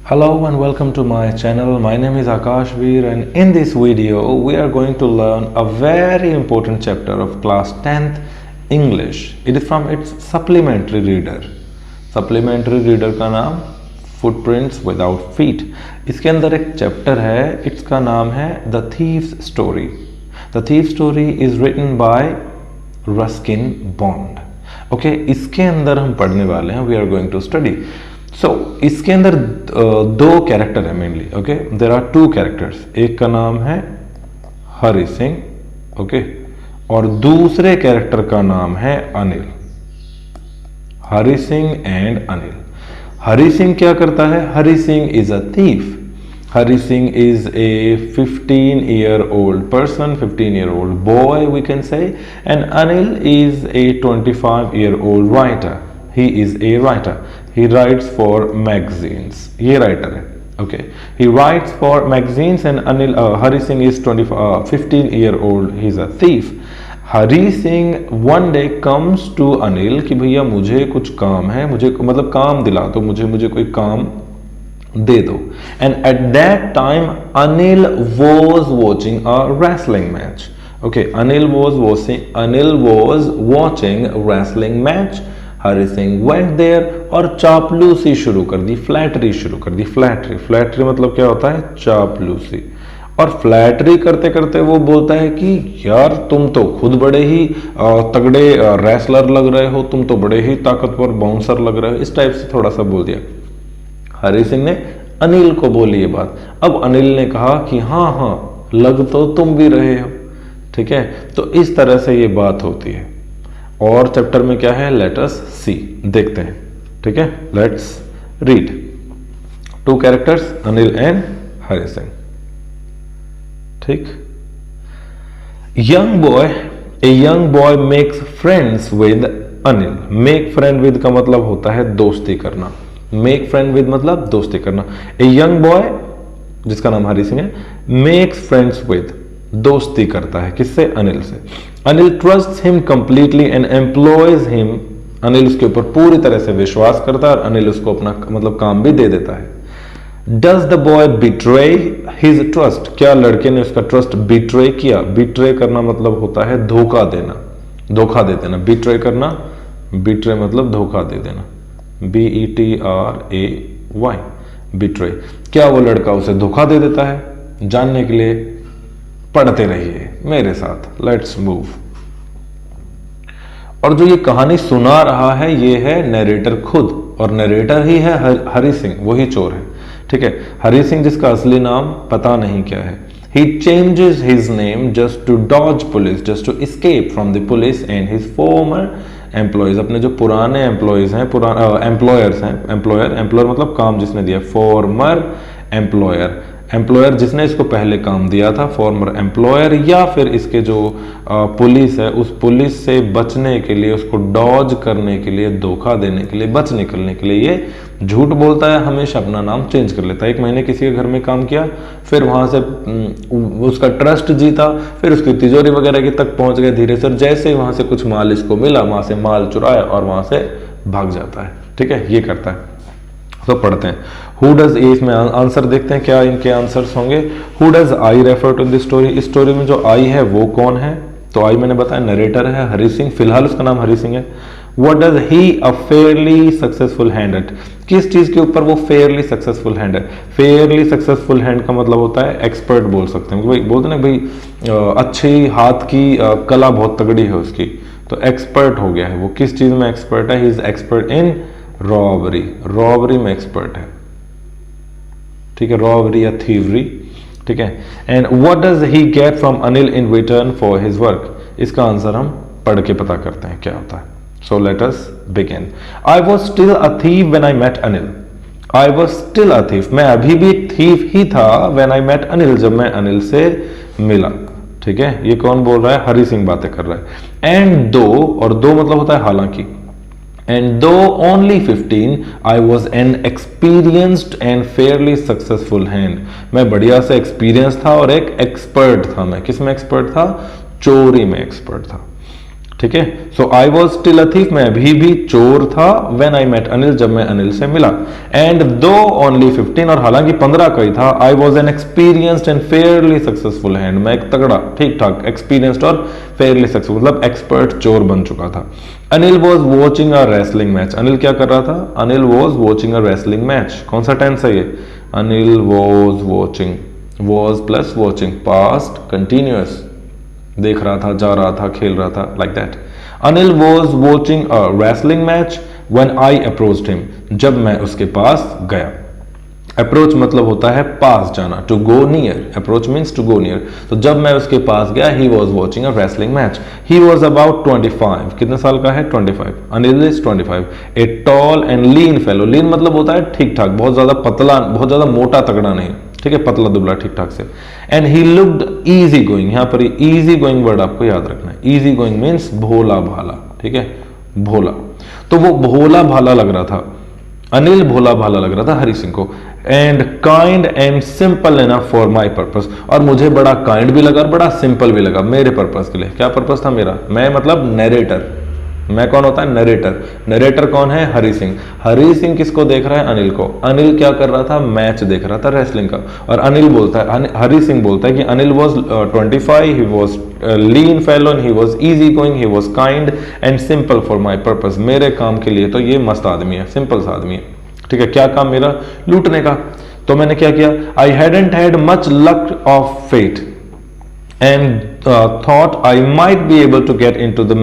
Hello and welcome to my channel. My name is Akash Veer and in this video we are going to learn a very important chapter of class 10th English. It is from its supplementary reader. Supplementary reader का नाम Footprints Without Feet. इसके अंदर एक chapter है, इसका नाम है The Thief's Story. The Thief's Story is written by Ruskin Bond. Okay, इसके अंदर हम पढ़ने वाले हैं. We are going to study. इसके अंदर दो कैरेक्टर है mainly. Okay, there are two characters. एक का नाम है हरि सिंह, ओके, और दूसरे कैरेक्टर का नाम है अनिल. हरि सिंह एंड अनिल. हरि सिंह क्या करता है? Hari Singh is a thief. Hari Singh is a 15-year-old person, 15-year-old boy we can say, and Anil is a 25-year-old writer. He is a writer. He writes for magazines. ये writer है. Okay. He writes for magazines and Anil, Hari Singh is 15-year-old. He's a thief. Hari Singh one day comes to Anil कि भैया मुझे कुछ काम है, मुझे मतलब काम दिला दो, मुझे कोई काम दे दो. And at that time Anil was watching a wrestling match. Okay. Anil was watching a wrestling match. Hari Singh went there और चापलूसी शुरू कर दी, फ्लैटरी शुरू कर दी. फ्लैटरी मतलब क्या होता है? चापलूसी. और फ्लैटरी करते करते वो बोलता है कि यार तुम तो खुद बड़े ही तगड़े रेसलर लग रहे हो, तुम तो बड़े ही ताकतवर बाउंसर लग रहे हो. इस टाइप से थोड़ा सा बोल दिया. हरि सिंह ने अनिल को बोली ये बात. अब अनिल ने कहा कि हाँ लग तो तुम भी रहे हो. ठीक है, तो इस तरह से ये बात होती है. और चैप्टर में क्या है? लेट अस सी, देखते हैं. ठीक है, let's read. Two characters, Anil and Hari Singh. ठीक. Young boy makes friends with Anil. Make friend with का मतलब होता है दोस्ती करना. मेक फ्रेंड विद मतलब दोस्ती करना. ए यंग बॉय जिसका नाम हरि सिंह है, मेक्स फ्रेंड्स विद, दोस्ती करता है. किससे? अनिल से. Anil trust him completely and employees him. Anil उसके ऊपर पूरी तरह से विश्वास करता है और अनिल उसको अपना मतलब काम भी दे देता है. Does the boy betray his trust. क्या लड़के ने उसका ट्रस्ट बिट्रे किया? बिट्रे करना मतलब होता है धोखा देना, धोखा दे देना. बिट्रे करना, बिट्रे मतलब धोखा दे देना. BETRAY, betray. क्या वो लड़का उसे धोखा दे देता है? जानने के लिए पढ़ते रहिए मेरे साथ. Let's move. और जो ये कहानी सुना रहा है ये है नरेटर खुद, और नरेटर ही है हरि सिंह, वही चोर है. ठीक है, हरि सिंह जिसका असली नाम पता नहीं क्या है. He changes his name just to dodge police, just to escape from the police and his former employees. अपने जो पुराने एम्प्लॉयज हैं, एम्प्लॉयर्स हैं. एम्प्लॉयर मतलब काम जिसने दिया. फॉर्मर एम्प्लॉयर, एम्प्लॉयर जिसने इसको पहले काम दिया था, फॉर्मर एम्प्लॉयर. या फिर इसके जो पुलिस है, उस पुलिस से बचने के लिए, उसको डॉज करने के लिए, धोखा देने के लिए, बच निकलने के लिए ये झूठ बोलता है. हमेशा अपना नाम चेंज कर लेता है. 1 महीने किसी के घर में काम किया, फिर वहां से उसका ट्रस्ट जीता, फिर उसकी तिजोरी वगैरह की तक पहुंच गए धीरे से. जैसे ही वहां से कुछ माल इसको मिला, वहां से माल चुराया और वहां से भाग जाता है. ठीक है, ये करता है. तो पढ़ते हैं. हु डज ए, इसमें आंसर देखते हैं क्या इनके आंसर्स होंगे. Who does I refer to this story. इस स्टोरी में जो आई है वो कौन है? तो आई मैंने बताया नरेटर है हरि सिंह, फिलहाल उसका नाम हरि सिंह है. What does he a fairly successful hand eight. किस चीज के ऊपर वो फेयरली सक्सेसफुल हैंड है? फेयरली सक्सेसफुल हैंड का मतलब होता है एक्सपर्ट बोल सकते हैं. भाई बोलते ना भाई अच्छी हाथ की कला बहुत तगड़ी है उसकी, तो एक्सपर्ट हो गया है वो. किस चीज में एक्सपर्ट है? He is expert in robbery. Robbery में एक्सपर्ट है. ठीक है, रॉबरी या थीवरी. ठीक है. And what does he get from Anil in return for his work. इसका आंसर हम पढ़ के पता करते हैं क्या होता है. So let us begin. I was still a thief when I met Anil. I was still a thief, मैं अभी भी थीफ ही था. व्हेन आई मेट अनिल, जब मैं अनिल से मिला. ठीक है, ये कौन बोल रहा है? हरि सिंह बातें कर रहा है. एंड दो, और दो मतलब होता है हालांकि. And though only 15, I was an experienced and fairly successful hand. मैं बढ़िया से एक्सपीरियंस था और एक एक्सपर्ट था. मैं किस में एक्सपर्ट था? चोरी में एक्सपर्ट था. ठीक है। So I was still a thief, मैं अभी भी चोर था। व्हेन आई मेट अनिल, जब मैं अनिल से मिला। एंड दो ओनली 15, और हालांकि 15 का ही था, I was an experienced and Fairlie successful hand, मैं एक तगड़ा, ठीक ठाक, एक्सपीरियंस्ड और फेयरली सक्सेसफुल, मतलब एक्सपर्ट चोर बन चुका था। Anil was watching a wrestling match, Anil क्या कर रहा था? Anil was watching a wrestling match. कौन सा टेंस है ये? Anil was watching, was plus watching, past continuous, देख रहा था, जा रहा था, खेल रहा था, like that. Anil was watching a wrestling match when I approached him, जब मैं उसके पास गया। अप्रोच मतलब होता है पास जाना, to go near, approach means to go near. तो जब मैं उसके पास गया, he was watching a wrestling match. He was about 25, कितने साल का है? 25। Anil is 25। A tall and lean fellow, lean मतलब होता है ठीक ठाक, बहुत ज्यादा पतला, बहुत ज्यादा मोटा तगड़ा नहीं, ठीक है, पतला दुबला ठीक ठाक से। And he looked easy going, यहां पर इजी गोइंग वर्ड आपको याद रखना है। इजी गोइंग मीन्स भोला भाला, ठीक है, भोला। तो वो भोला भाला लग रहा था, अनिल भोला भाला लग रहा था हरि सिंह को। And kind and simple enough for my purpose, और मुझे बड़ा काइंड भी लगा और बड़ा सिंपल भी लगा मेरे पर्पस के लिए। क्या पर्पस था मेरा? मैं मतलब नरेटर, मैं कौन होता है? नरेटर। नरेटर कौन है? हरि सिंह। हरि सिंह किसको देख रहा है? अनिल को। अनिल क्या कर रहा था? मैच देख रहा था रेसलिंग का। और अनिल बोलता है, हरि सिंह बोलता है कि Anil was 25, he was lean fellow, he was easy going, he was kind and simple for my purpose, मेरे काम के लिए तो ये मस्त आदमी है, सिंपल सा आदमी है, ठीक है। क्या काम मेरा? लूटने का। तो मैंने क्या किया? I hadn't had much luck of fate and thought I might be able to get into the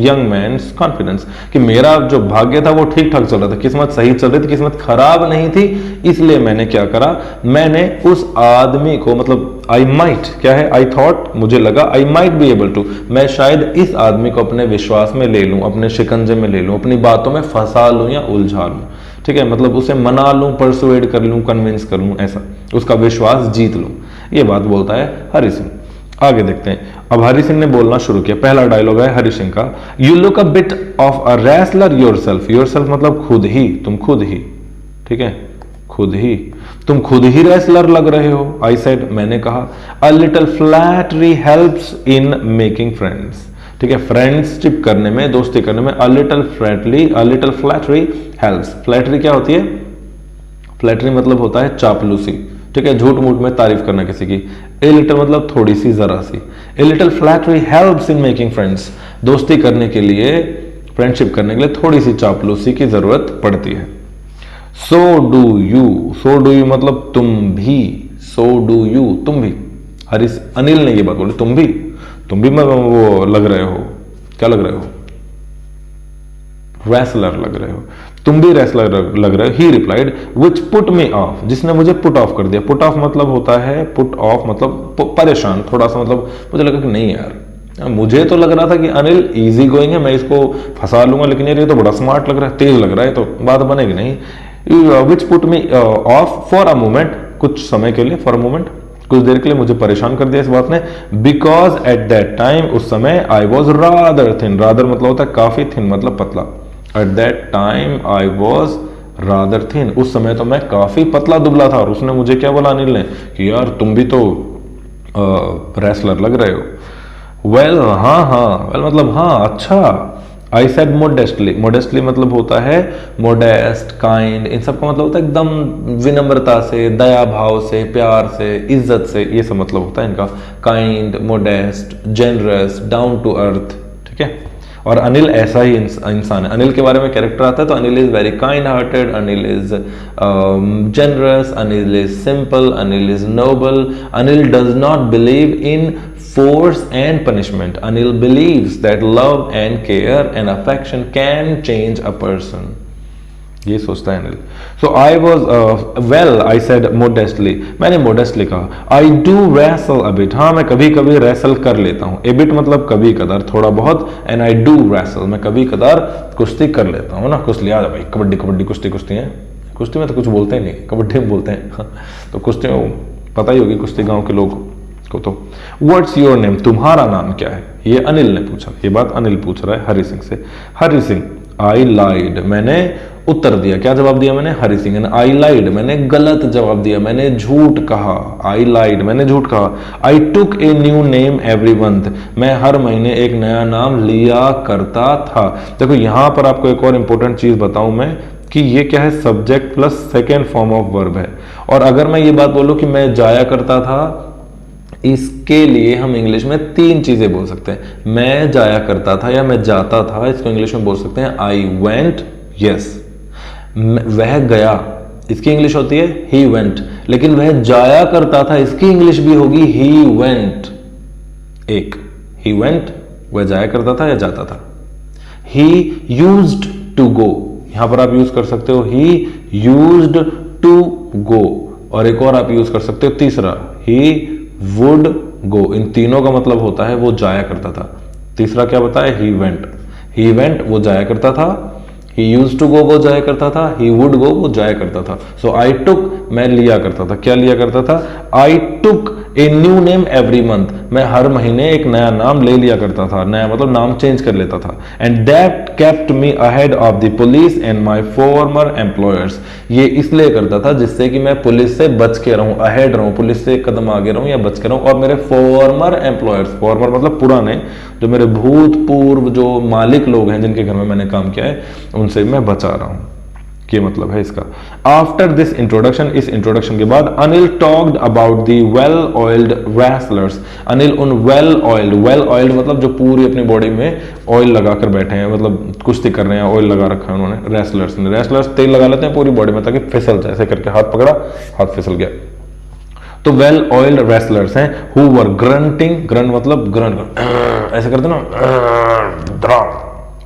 young man's confidence, कि मेरा जो भाग्य था वो ठीक ठाक चल रहा था, किस्मत सही चल रही थी, किस्मत खराब नहीं थी। इसलिए मैंने क्या करा? मैंने उस आदमी को, मतलब I might, क्या है? I thought, मुझे लगा, I might be able to, मैं शायद इस आदमी को अपने विश्वास में ले लूं, अपने शिकंजे में ले लूं, अपनी बातों में फंसा लूं या उलझा लूं, ठीक है, मतलब उसे मना लूं, परसुएड कर लूं, कन्विंस कर लूं, ऐसा उसका विश्वास जीत लूं। ये बात बोलता है हरि सिंह। आगे देखते हैं। अब हरि सिंह ने बोलना शुरू किया। पहला डायलॉग है हरि सिंह का, you look a bit of a wrestler yourself. Yourself मतलब खुद ही, तुम खुद ही, ठीक है, खुद ही, तुम खुद ही रेसलर लग रहे हो। आई सेड, मैंने कहा। A little flattery helps in making friends, ठीक है, फ्रेंडशिप करने में, दोस्ती करने में। A little flattery helps. Flattery क्या होती है? फ्लैटरी मतलब होता है चापलूसी, ठीक है, झूठ मूठ में तारीफ करना किसी की। ए लिटिल मतलब थोड़ी सी, जरा सी। A little flattery helps in making friends, दोस्ती करने के लिए, फ्रेंडशिप करने के लिए थोड़ी सी चापलूसी की जरूरत पड़ती है। सो डू यू मतलब तुम भी, सो डू यू, तुम भी। अनिल ने ये बात बोली, तुम भी वो लग रहे हो, क्या लग रहे हो? रेसलर लग रहे हो, तुम भी रेसलर लग रहे हो। ही replied, which put me of, जिसने मुझे पुट ऑफ कर दिया। पुट ऑफ मतलब होता है, पुट ऑफ मतलब परेशान, थोड़ा सा, मतलब मुझे लगा कि नहीं यार, मुझे तो लग रहा था कि अनिल इजी गोइंग है, मैं इसको फंसा लूंगा, लेकिन यार ये तो बड़ा स्मार्ट लग रहा है, तेज लग रहा है, तो बात बनेगी नहीं। Which put me of for a moment, कुछ समय के लिए, फॉर अ मोमेंट, कुछ देर के लिए मुझे परेशान कर दिया इस बात ने। बिकॉज एट दैट टाइम, उस समय, I was rather thin, rather मतलब होता है काफी, थिन मतलब पतला। At that time I was rather thin, उस समय तो मैं काफी पतला दुबला था। और उसने मुझे क्या बोला अनिल ने कि यार तुम भी तो रेसलर लग रहे हो। वेल हाँ, वेल मतलब हाँ, अच्छा। आई सेड मोडेस्टली, मोडेस्टली मतलब होता है मोडेस्ट, काइंड, इन सब का मतलब होता है एकदम विनम्रता से, दया भाव से, प्यार से, इज्जत से, ये सब मतलब होता है इनका। Kind, modest, generous, down to earth, ठीक है। और अनिल ऐसा ही इंसान है। अनिल के बारे में कैरेक्टर आता है तो Anil is very kind hearted, Anil is generous, Anil is simple, Anil is noble, Anil does not believe in force and punishment. Anil believes that love and care and affection can change a person. ये सोचता है Anil. So I was well, I said modestly. मैंने modestly कहा। I do wrestle a bit. हाँ, मैं कभी कभी wrestle कर लेता हूँ। A bit मतलब कभी कदार, थोड़ा बहुत, and I do wrestle. मैं कभी कदार कुश्ती कर लेता हूँ ना। कुश्ती याद है भाई, कबड्डी कबड्डी कुश्ती है। कुश्ती में तो कुछ बोलते ही नहीं, कबड्डी में बोलते हैं। तो कुश्ती में पता ही होगी कुश्ती गाँव के लोग को। तो व्हाट्स योर नेम, तुम्हारा नाम क्या है? ये अनिल ने पूछा, ये बात अनिल पूछ रहा है हरि सिंह से। हरि सिंह, आई लाइड, मैंने उत्तर दिया। क्या जवाब दिया मैंने? हरी सिंह। आई लाइड, मैंने गलत जवाब दिया, मैंने झूठ कहा। आई लाइड, मैंने झूठ कहा। I took a new name every month, मैं हर महीने एक नया नाम लिया करता था। देखो यहां पर आपको एक और इंपॉर्टेंट चीज बताऊं मैं कि ये क्या है, subject plus second form of verb है। और अगर मैं ये बात बोलूं कि मैं जाया करता था, इसके लिए हम इंग्लिश में तीन चीजें बोल सकते हैं। मैं जाया करता था या मैं जाता था, इसको इंग्लिश में बोल सकते हैं आई वेंट, यस। वह गया, इसकी इंग्लिश होती है ही वेंट। लेकिन वह जाया करता था, इसकी इंग्लिश भी होगी ही वेंट। एक ही वेंट, वह जाया करता था या जाता था। ही यूज्ड टू गो, यहां पर आप यूज कर सकते हो ही यूज्ड टू गो। और एक और आप यूज कर सकते हो तीसरा, ही वुड गो। इन तीनों का मतलब होता है वो जाया करता था। तीसरा क्या बताया? He went. ही वेंट वो जाया करता था, ही यूज्ड टू गो वो जाया करता था, ही वुड गो वो जाया करता था। सो आई टुक, मैं लिया करता था। क्या लिया करता था? I took a new name every month, मैं हर महीने एक नया नाम ले लिया करता था। नया मतलब नाम चेंज कर लेता था। And that kept me ahead of the police and my farmer employers, ये इसलिए करता था जिससे कि मैं पुलिस से बच के रहूं, अहेड रहूं, पुलिस से एक कदम आगे रहूं या बच के रहूं। और मेरे फॉर्मर एम्प्लॉयर्स, फॉर्मर मतलब पुराने, जो मेरे भूतपूर्व जो मालिक लोग हैं जिनके घर में मैंने काम किया है, उनसे मैं बचा रहा हूं। ये मतलब है इसका। आफ्टर दिस इंट्रोडक्शन, इस इंट्रोडक्शन के बाद Anil talked about the well oiled wrestlers. Anil उन वेल ऑयल्ड मतलब जो पूरी अपनी बॉडी में ऑयल लगाकर बैठे हैं, मतलब कुश्ती कर रहे हैं, ऑयल लगा रखा है उन्होंने। रेसलर्स तेल लगा लेते हैं पूरी बॉडी में ताकि फिसल जाए, ऐसे करके हाथ पकड़ा, हाथ फिसल गया। तो वेल ऑयल्ड रेसलर्स हैं हु वर ग्रंटिंग, ग्रंट मतलब ग्रंट ऐसे करते ना,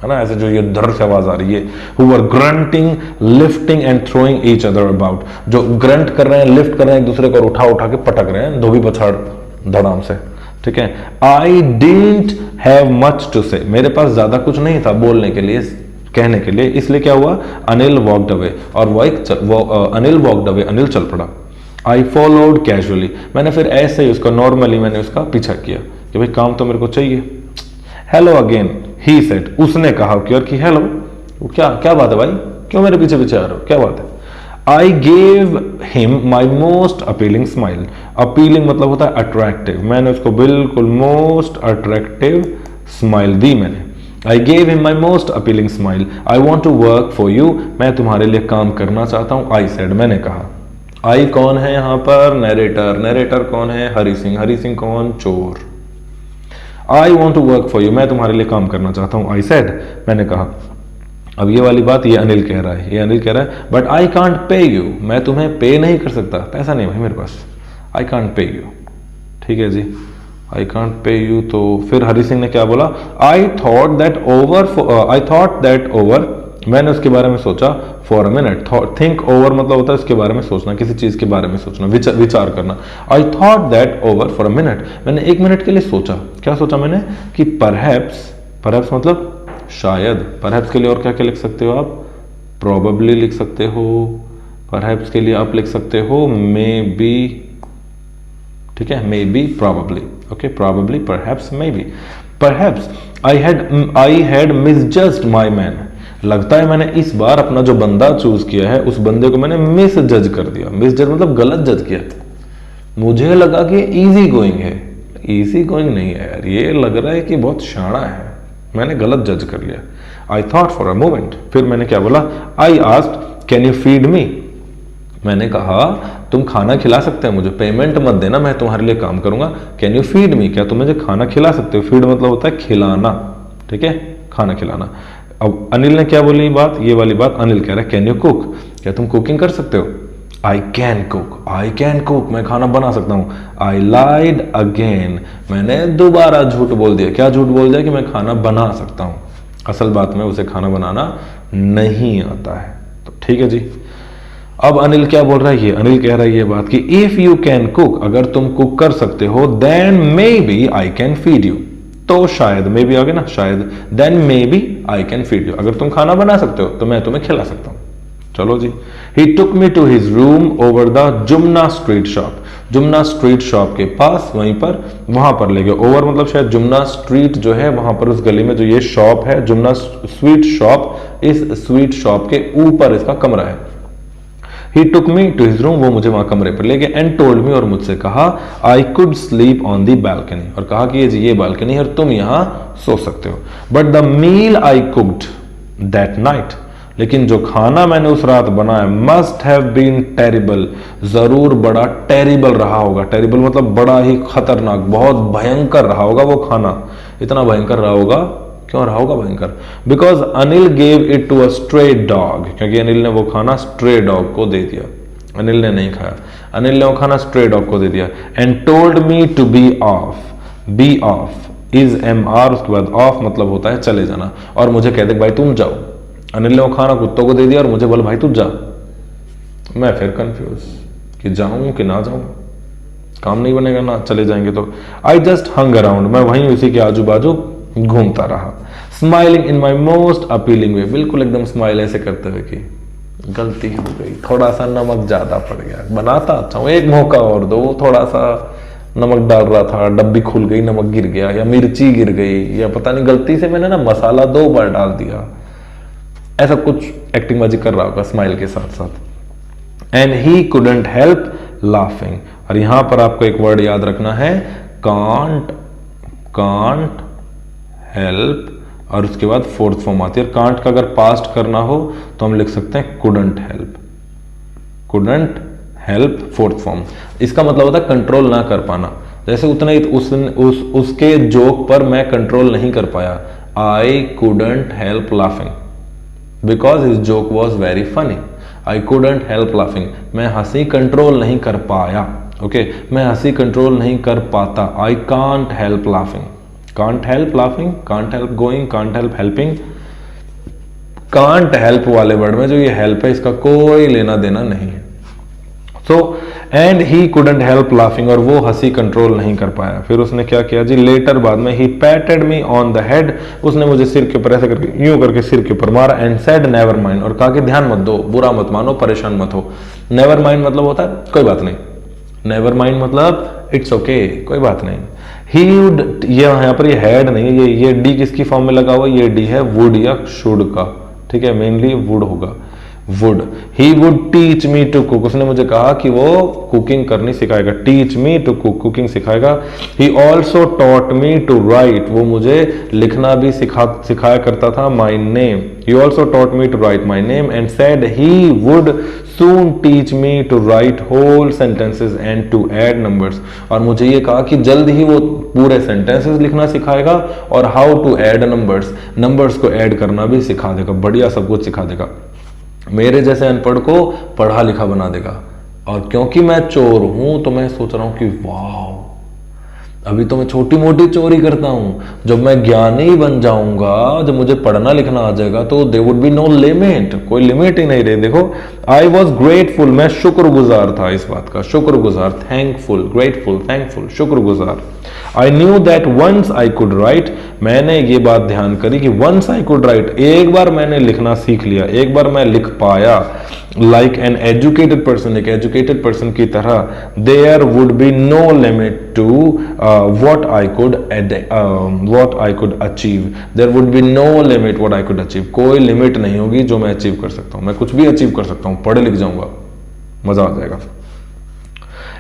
है ना, ऐसे जो ये धर से आवाज आ रही है। Who were grunting, lifting and throwing each other about, जो ग्रंट कर रहे हैं, लिफ्ट कर रहे हैं, एक दूसरे को उठा उठा के पटक रहे हैं, धोबी पछाड़ धड़ाम से। ठीक है। I didn't have much to say, मेरे पास ज्यादा कुछ नहीं था बोलने के लिए, कहने के लिए। इसलिए क्या हुआ? अनिल वॉकड अवे, और अनिल वॉकड अवे, अनिल चल पड़ा। I followed casually, मैंने फिर ऐसे ही उसका नॉर्मली मैंने उसका पीछा किया कि भाई काम तो मेरे को चाहिए। हेलो अगेन ही सेड, उसने कहा कि हेलो, क्या बात है भाई, क्यों मेरे पीछे पीछे आ रहे हो, क्या बात है? आई gave him my most appealing smile, appealing मतलब होता है अट्रैक्टिव, मैंने उसको बिल्कुल मोस्ट अट्रैक्टिव स्माइल दी मैंने। I gave him my most appealing smile, I want to work for you, मैं तुम्हारे लिए काम करना चाहता हूं। आई सेड, मैंने कहा। आई कौन है यहाँ पर? नरेटर। नरेटर कौन है? हरी सिंह। हरी सिंह कौन? चोर। I want to work for you, मैं तुम्हारे लिए काम करना चाहता हूं। आई सेड, मैंने कहा। अब ये वाली बात ये अनिल कह रहा है, but I can't pay you, मैं तुम्हें पे नहीं कर सकता, पैसा नहीं भाई मेरे पास। आई कांट पे यू, ठीक है जी, आई कांट पे यू। तो फिर हरी सिंह ने क्या बोला? आई थॉट दैट ओवर, मैंने उसके बारे में सोचा। For a minute, think over मतलब होता है उसके बारे में सोचना, किसी चीज के बारे में सोचना, विचार करना। I thought that over for a minute, मैंने एक मिनट के लिए सोचा। क्या सोचा मैंने? कि परहैप्स मतलब शायद। परहैप्स के लिए और क्या क्या लिख सकते हो आप? प्रोबेबली लिख सकते हो। परहैप्स के लिए आप लिख सकते हो मे बी, ठीक है, maybe, probably. Okay, probably, perhaps, maybe. Perhaps I had misjudged my man, लगता है मैंने इस बार अपना जो बंदा चूज किया है उस बंदे को मैंने मिस जज कर दिया। मिस जज मतलब गलत जज किया। मुझे लगा कि इजी गोइंग है, इजी गोइंग नहीं है यार, ये लग रहा है कि बहुत शाना है, मैंने गलत जज कर लिया। I thought for a moment, फिर मैंने क्या बोला? I asked can you feed me, मैंने कहा तुम खाना खिला सकते हैं मुझे, पेमेंट मत देना, मैं तुम्हारे लिए काम करूंगा। कैन यू फीड मी, क्या तुम मुझे खाना खिला सकते हो? फीड मतलब होता है खिलाना, ठीक है, खाना खिलाना। अब अनिल ने क्या बोली बात? ये वाली बात अनिल कह रहा है कैन यू कुक, क्या तुम कुकिंग कर सकते हो? आई कैन कुक, मैं खाना बना सकता हूं। आई लाइड अगेन, मैंने दोबारा झूठ बोल दिया। क्या झूठ बोल दिया? कि मैं खाना बना सकता हूं। असल बात में उसे खाना बनाना नहीं आता है। तो ठीक है जी। अब अनिल क्या बोल रहा है? ये अनिल कह रहा है ये बात कि इफ यू कैन कुक, अगर तुम कुक कर सकते हो, then maybe I can feed you, तो शायद, मे बी आगे ना, शायद, then maybe I can feed you, अगर तुम खाना बना सकते हो तो मैं तुम्हें खिला सकता हूं। चलो जी। He took me to his room over the Jumna street shop, Jumna street shop के पास, वहीं पर, वहां पर ले गए। ओवर मतलब शायद जुमना स्ट्रीट जो है वहां पर उस गली में जो ये शॉप है जुमना स्वीट शॉप, इस स्वीट शॉप के ऊपर इसका कमरा है। ही took me to his room, वो मुझे वहां कमरे पर ले गए। एंड टोल्ड मी, और मुझसे कहा, I could sleep on the balcony, और कहा कि ये बालकनी है और तुम यहां सो सकते हो। But the meal I cooked that night, लेकिन जो खाना मैंने उस रात बनाया, मस्ट हैव बीन टेरिबल, जरूर बड़ा टेरिबल रहा होगा। टेरिबल मतलब बड़ा ही खतरनाक, बहुत भयंकर रहा होगा वो खाना। इतना भयंकर रहा होगा, क्यों रहा होगा भयंकर? Because Anil gave it to a stray dog, क्योंकि अनिल ने वो खाना स्ट्रे डॉग को दे दिया। अनिल ने नहीं खाया, अनिल ने वो खाना स्ट्रे डॉग को दे दिया। And told me to be off, be off is MR, उसके बाद ऑफ मतलब होता है चले जाना, और मुझे कहते भाई तुम जाओ। अनिल ने वो खाना कुत्तों को दे दिया और मुझे बोला भाई तू जा। मैं फिर कंफ्यूज कि जाऊं कि ना जाऊं, काम नहीं बनेगा ना चले जाएंगे तो। आई जस्ट हंग अराउंड, मैं वहीं उसी के आजू बाजू घूमता रहा। Smiling in my most appealing way, बिल्कुल एकदम स्माइल ऐसे करते हुए कि गलती हो गई, थोड़ा सा नमक ज्यादा पड़ गया, बनाता अच्छा हूं, एक मौका और दो। थोड़ा सा नमक डाल रहा था, डब्बी खुल गई, नमक गिर गया, या मिर्ची गिर गई, या पता नहीं गलती से मैंने ना मसाला 2 बार डाल दिया, ऐसा कुछ एक्टिंग बाजी कर रहा होगा स्माइल के साथ साथ। And he couldn't help laughing, और यहां पर आपको एक वर्ड याद रखना है, कांट, कांट हेल्प, और उसके बाद फोर्थ फॉर्म आती है। कांट का अगर पास्ट करना हो तो हम लिख सकते हैं couldn't help, couldn't help fourth form. इसका मतलब होता है कंट्रोल ना कर पाना, जैसे उतना ही उसके जोक पर मैं कंट्रोल नहीं कर पाया। I couldn't help laughing because his joke was very funny. I couldn't help laughing, मैं हंसी कंट्रोल नहीं कर पाया। ओके, मैं हंसी कंट्रोल नहीं कर पाता। I can't help laughing, can't help laughing, can't help going, can't help helping. Can't help वाले वर्ड में जो ये हेल्प है इसका कोई लेना देना नहीं है। So and he couldn't help laughing, और वो हंसी कंट्रोल नहीं कर पाया। फिर उसने क्या किया जी, लेटर बाद में, ही patted me on the head, उसने मुझे सिर के ऊपर ऐसे करके, यूं करके सिर के ऊपर मारा। एंड सेड नेवर माइंड, और कहा कि ध्यान मत दो, बुरा मत मानो, परेशान मत हो। नेवर माइंड मतलब होता है कोई बात नहीं, नेवर माइंड मतलब इट्स ओके, कोई बात नहीं। ही वुड, ये यहाँ पर ये हैड नहीं है, ये डी किसकी फॉर्म में लगा हुआ, ये डी है वुड या शुड का, ठीक है, मेनली वुड होगा, would. He would teach me to cook, उसने मुझे कहा कि वो कुकिंग करनी सिखाएगा, teach me to cook, cooking सिखाएगा। He also taught me to write, वो मुझे लिखना भी सिखाया करता था, my name. He also taught me to write my name and said he would soon teach me to write whole sentences and to add numbers, और मुझे ये कहा कि जल्द ही वो पूरे सेंटेंसेस लिखना सिखाएगा और how to add numbers, numbers को ऐड करना भी सिखा देगा, बढ़िया सब कुछ सिखा देगा। मेरे जैसे अनपढ़ को पढ़ा लिखा बना देगा। और क्योंकि मैं चोर हूं तो मैं सोच रहा हूं कि वाह, अभी तो मैं छोटी मोटी चोरी करता हूं, जब मैं ज्ञानी बन जाऊंगा, जब मुझे पढ़ना लिखना आ जाएगा तो there would be no limit, कोई लिमिट ही नहीं रही। देखो, आई वॉज ग्रेटफुल, मैं शुक्रगुजार था इस बात का, शुक्रगुजार, थैंकफुल, ग्रेटफुल, थैंकफुल, शुक्रगुजार। I knew that once I could write, मैंने ये बात ध्यान करी कि वंस आई कुड राइट, एक बार मैंने लिखना सीख लिया, एक बार मैं लिख पाया, लाइक एन एजुकेटेड पर्सन, एक एजुकेटेड पर्सन की तरह, there would be no limit to what I could achieve, there would be no limit what I could achieve, कोई लिमिट नहीं होगी जो मैं अचीव कर सकता हूं, मैं कुछ भी अचीव कर सकता हूं, पढ़े लिख जाऊंगा, मजा आ जाएगा।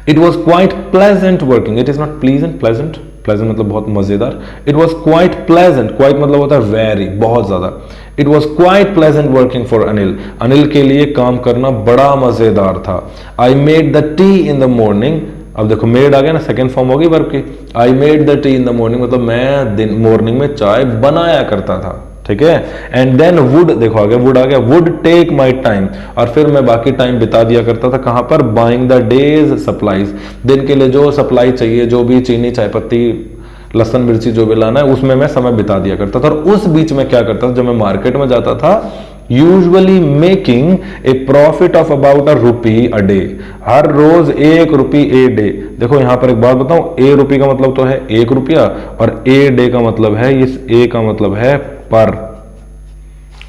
It was quite pleasant working, it is not pleasant, pleasant, pleasant मतलब बहुत मजेदार। It was quite pleasant, quite मतलब होता है very, बहुत ज्यादा। It was quite pleasant working for Anil, Anil के लिए काम करना बड़ा मजेदार था। I made the tea in the morning, अब देखो मेड आ गया ना, सेकेंड फॉर्म होगी वर्ब की। I made the T in the morning मतलब मैं दिन मॉर्निंग में चाय बनाया करता था, ठीक है। एंड देन वुड, देखो आ गया, वुड आ गया, वुड टेक माई टाइम, और फिर मैं बाकी टाइम बिता दिया करता था कहां पर, बाइंग द डेज सप्लाईज, दिन के लिए जो सप्लाई चाहिए, जो भी चीनी, चाय पत्ती, लहसुन मिर्ची जो भी लाना है, उसमें मैं समय बिता दिया करता था। और उस बीच में क्या करता था, जब मैं मार्केट में जाता था, usually making a profit of about a rupee a day, हर रोज 1 रुपी ए डे। देखो यहां पर एक बात बताऊं, ए रुपी का मतलब तो है 1 रुपया, और ए डे का मतलब है, इस ए का मतलब है पर,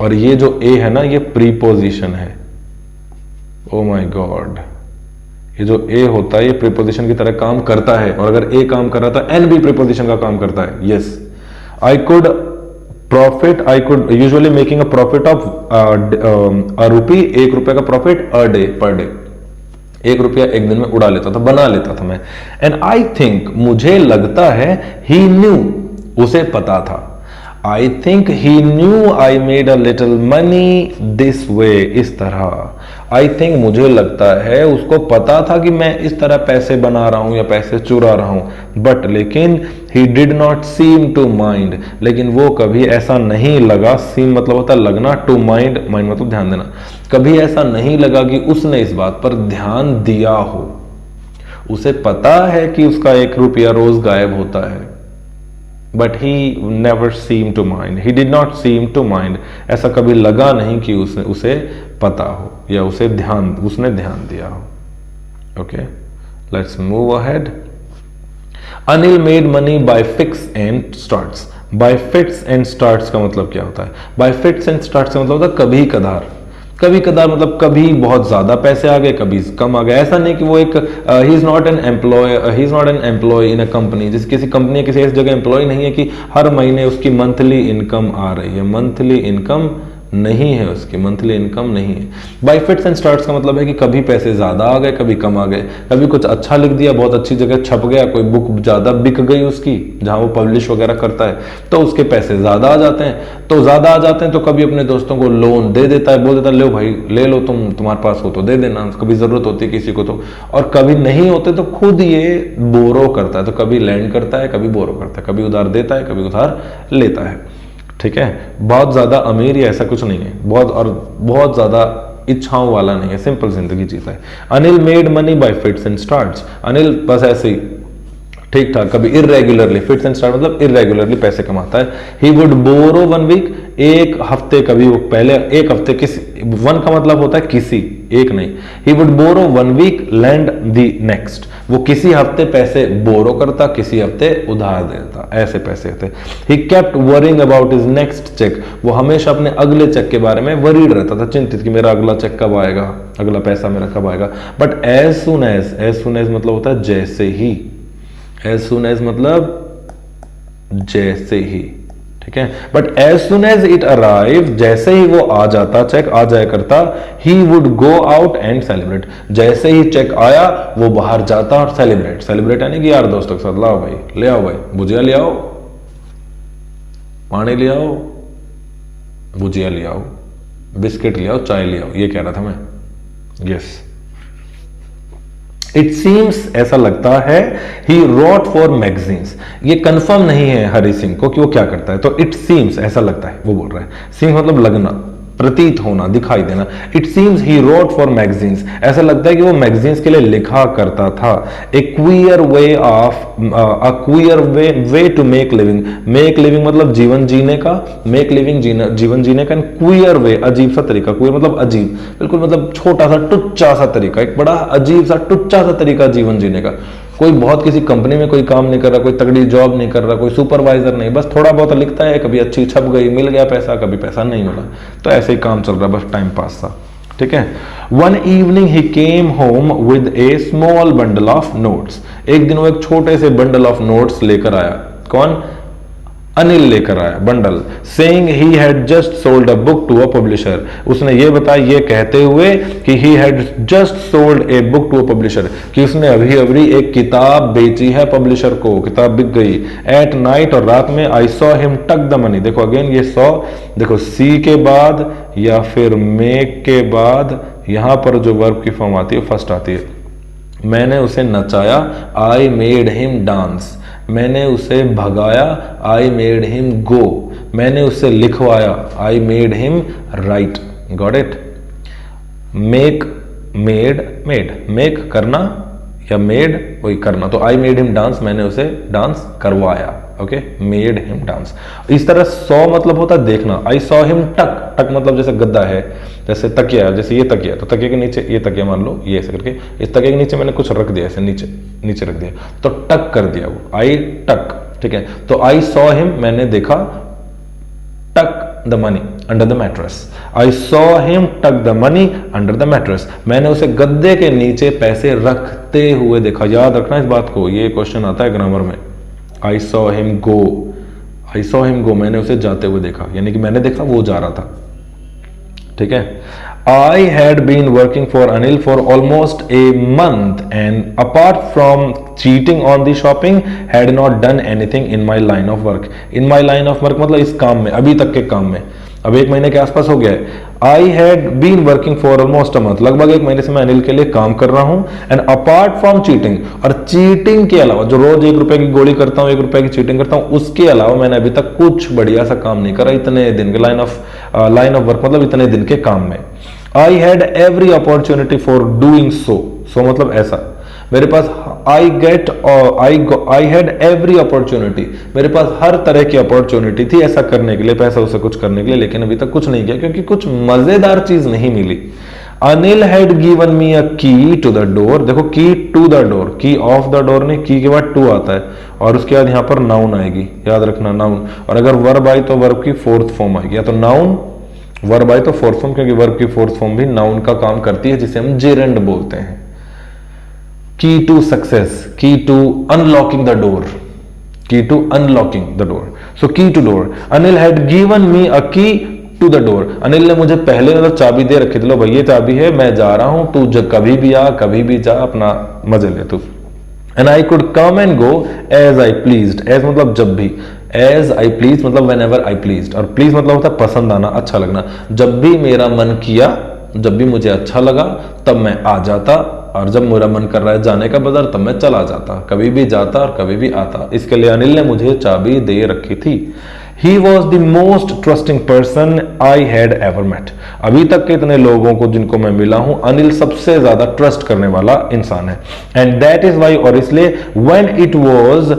और ये जो ए है ना, ये प्रीपोजिशन है, ओ माय गॉड, ये जो ए होता है ये प्रीपोजिशन की तरह काम करता है, और अगर ए काम कर रहा था एन भी प्रीपोजिशन का काम करता है। Yes, I could usually making a profit of a rupee, 1 रुपए का profit a day, per day, 1 रुपया एक दिन में उड़ा लेता था, बना लेता था मैं। एंड आई थिंक, मुझे लगता है, ही न्यू, उसे पता था, I think he new I made a little money this way, इस तरह। आई थिंक, मुझे लगता है, उसको पता था कि मैं इस तरह पैसे बना रहा हूं या पैसे चुरा रहा हूं, बट लेकिन he did not seem to mind, लेकिन वो कभी ऐसा नहीं लगा, सीम मतलब होता है लगना, टू माइंड, माइंड मतलब ध्यान देना, कभी ऐसा नहीं लगा कि उसने इस बात पर ध्यान दिया हो। उसे पता है कि उसका 1 रुपया रोज गायब होता है, but he never seem to mind, he did not seem to mind, ऐसा कभी लगा नहीं कि उसे पता हो या उसने ध्यान दिया हो। Okay, let's move ahead. Anil made money by fix and starts. Bye fits and starts का मतलब क्या होता है? बाय फिट्स एंड स्टार्ट्स का मतलब होता है कभी कदार। कभी कदार मतलब कभी बहुत ज्यादा पैसे आ गए, कभी कम आ गए। ऐसा नहीं कि वो एक he is not an employ in a company, जैसे किसी कंपनी किसी ऐसी जगह एम्प्लॉय नहीं है कि हर महीने उसकी मंथली इनकम आ रही है। मंथली इनकम नहीं है, उसकी मंथली इनकम नहीं है। बाय फिट्स एंड स्टार्ट्स का मतलब है कि कभी पैसे ज्यादा आ गए, कभी कम आ गए, कभी कुछ अच्छा लिख दिया, बहुत अच्छी जगह छप गया, कोई बुक ज्यादा बिक गई उसकी जहां वो पब्लिश वगैरह करता है, तो उसके पैसे ज्यादा आ जाते हैं। तो कभी अपने दोस्तों को लोन दे देता है, बोल देता है लो भाई ले लो, तुम्हारे पास हो तो दे देना, कभी जरूरत होती है किसी को तो। और कभी नहीं होते तो खुद ये बोरो करता है, तो कभी लैंड करता है, कभी बोरो करता है, कभी उधार देता है, कभी उधार लेता है। ठीक है, बहुत ज्यादा अमीर या ऐसा कुछ नहीं है, बहुत ज्यादा इच्छाओं वाला नहीं है, सिंपल जिंदगी जीता है। Anil made money by fits and starts. Anil बस ऐसे ही ठीक ठाक, कभी इरेगुलरली, फिट्स एंड स्टार्ट मतलब इरेगुलरली पैसे कमाता है। ही वुड बोरो 1 वीक, एक हफ्ते, कभी वो पहले एक हफ्ते, किसी 1 का मतलब होता है किसी, एक नहीं। He would borrow 1 week lend the next, वो किसी हफ्ते पैसे बोरो करता, किसी हफ्ते उधार देता, ऐसे पैसे थे। He kept worrying about his next cheque, वो हमेशा अपने अगले चेक के बारे में वरीड रहता था, चिंतित कि मेरा अगला चेक कब आएगा, अगला पैसा मेरा कब आएगा। बट एज सुन एज मतलब होता है जैसे ही, एज सुन एज मतलब जैसे ही, ठीक है। But as soon as it arrive, जैसे ही वो आ जाता, चेक आ जाया करता, he would go out and celebrate, जैसे ही चेक आया वो बाहर जाता और सेलिब्रेट यानी कि यार दोस्तों के साथ, लाओ भाई, ले आओ भाई, भुजिया ले आओ, पानी ले आओ, भुजिया ले आओ, बिस्किट ले आओ, चाय ले आओ, ये कह रहा था मैं। यस, इट सीम्स, ऐसा लगता है, ही रोट फॉर मैगजीन्स। ये कंफर्म नहीं है हरि सिंह को कि वो क्या करता है, तो इट सीम्स ऐसा लगता है, वो बोल रहा है। सीम्स मतलब लगना, प्रतीत होना, दिखाई देना। It seems he wrote for magazines, ऐसा लगता है कि वो मैगजीन्स के लिए लिखा करता था। A queer way to make living, make living मतलब जीवन जीने का, मेक लिविंग जीवन जीने का, क्वियर वे अजीब सा तरीका, क्वियर मतलब अजीब, बिल्कुल मतलब छोटा सा टुच्चा सा तरीका, एक बड़ा अजीब सा टुच्चा सा तरीका जीवन जीने का। कोई बहुत किसी कंपनी में कोई काम नहीं कर रहा, कोई तगड़ी जॉब नहीं कर रहा, कोई सुपरवाइजर नहीं, बस थोड़ा बहुत लिखता है, कभी अच्छी छप गई, मिल गया पैसा, कभी पैसा नहीं मिला, तो ऐसे ही काम चल रहा है, बस टाइम पास सा। ठीक है। One evening he came home with A small bundle of notes, एक दिन वो एक छोटे से बंडल ऑफ नोट्स लेकर आया। कौन? अनिल लेकर आया bundle. Saying he had just sold a book to a publisher, उसने ये बताया ये कहते हुए कि he had just sold a book to a publisher, कि उसने अभी अभी एक किताब बेची है पब्लिशर को, किताब बिक गई। एट नाइट, और रात में। आई saw him tuck the money, देखो अगेन ये सॉ, देखो सी के बाद या फिर मेक के बाद यहां पर जो वर्ब की फॉर्म आती है फर्स्ट आती है। मैंने उसे नचाया, आई मेड हिम डांस, मैंने उसे भगाया, आई मेड हिम गो, मैंने उसे लिखवाया, I made him right. Got it? Make, make करना या मेड वही करना, तो आई मेड हिम डांस, मैंने उसे डांस करवाया। Okay, made him dance. इस तरह सॉ मतलब होता है देखना। आई सॉ हिम टक, टक मतलब जैसे गद्दा है, जैसे तकिया, जैसे ये तकिया, तो तकिया के नीचे ये तकिया मान लो, ये ऐसे करके इस तकिया के नीचे मैंने कुछ रख दिया, ऐसे नीचे रख दिया, तो टक कर दिया वो, आई टक। ठीक है, तो आई सॉ हिम, मैंने देखा, tuck the money under the mattress. I saw him tuck the money under the mattress. मैंने उसे गद्दे के नीचे पैसे रखते हुए देखा। याद रखना इस बात को, ये क्वेश्चन आता है ग्रामर में। आई सॉ हिम गो, आई सॉ हिम गो, मैंने उसे जाते हुए देखा, यानी कि मैंने देखा वो जा रहा था। ठीक है। I had been working for Anil for almost a month and apart from cheating on the shopping had not done anything in my line of work. In my line of work मतलब इस काम में, अभी तक के काम में, अब 1 महीने के आसपास हो गया है। I had been working for almost a month, लगभग 1 महीने से मैं अनिल के लिए काम कर रहा हूं। एंड अपार्ट फ्रॉम चीटिंग, और चीटिंग के अलावा, जो रोज 1 रुपए की गोली करता हूं, 1 रुपए की चीटिंग करता हूं, उसके अलावा मैंने अभी तक कुछ बढ़िया सा काम नहीं करा इतने दिन के लाइन ऑफ वर्क मतलब इतने दिन के काम में। I had every opportunity for doing so मतलब ऐसा, मेरे पास आई हैड एवरी अपॉर्चुनिटी, मेरे पास हर तरह की अपॉर्चुनिटी थी ऐसा करने के लिए, पैसा उसे कुछ करने के लिए, लेकिन अभी तक कुछ नहीं किया क्योंकि कुछ मजेदार चीज नहीं मिली। Anil had given me a key to the door. देखो, की टू द डोर, की ऑफ द डोर नहीं, की के बाद टू आता है और उसके बाद यहां पर नाउन आएगी, याद रखना नाउन। और अगर वर्ब आई तो वर्ब की 4th फॉर्म आएगी, या तो नाउन, वर्ब आई तो 4th फॉर्म, क्योंकि वर्ब की 4th फॉर्म भी नाउन का काम करती है, जिसे हम जेरेंड बोलते हैं। Key to success, key to unlocking the door, key to unlocking the door, so key to door. Anil had given me a key to the door, Anil ने मुझे पहले मतलब चाबी दे रखी थी, लो भाई ये चाबी है, मैं जा रहा हूं, तू कभी भी आ, कभी भी जा, अपना मजे ले तू। And I could come and go as I pleased, as मतलब जब भी, एज आई प्लीज मतलब वेन एवर आई प्लीज्ड, और प्लीज मतलब होता है पसंद आना, अच्छा लगना। जब भी मेरा मन किया, जब भी मुझे अच्छा लगा तब मैं आ जाता, और जब मेरा मन कर रहा है जाने का बाजार तब मैं चला जाता, कभी भी जाता और कभी भी आता। इसके लिए अनिल ने मुझे चाबी दे रखी थी। He was the most trusting person I had ever met. अभी तक के इतने लोगों को जिनको मैं मिला हूं, अनिल सबसे ज्यादा ट्रस्ट करने वाला इंसान है। And that is why, और इसलिए when it was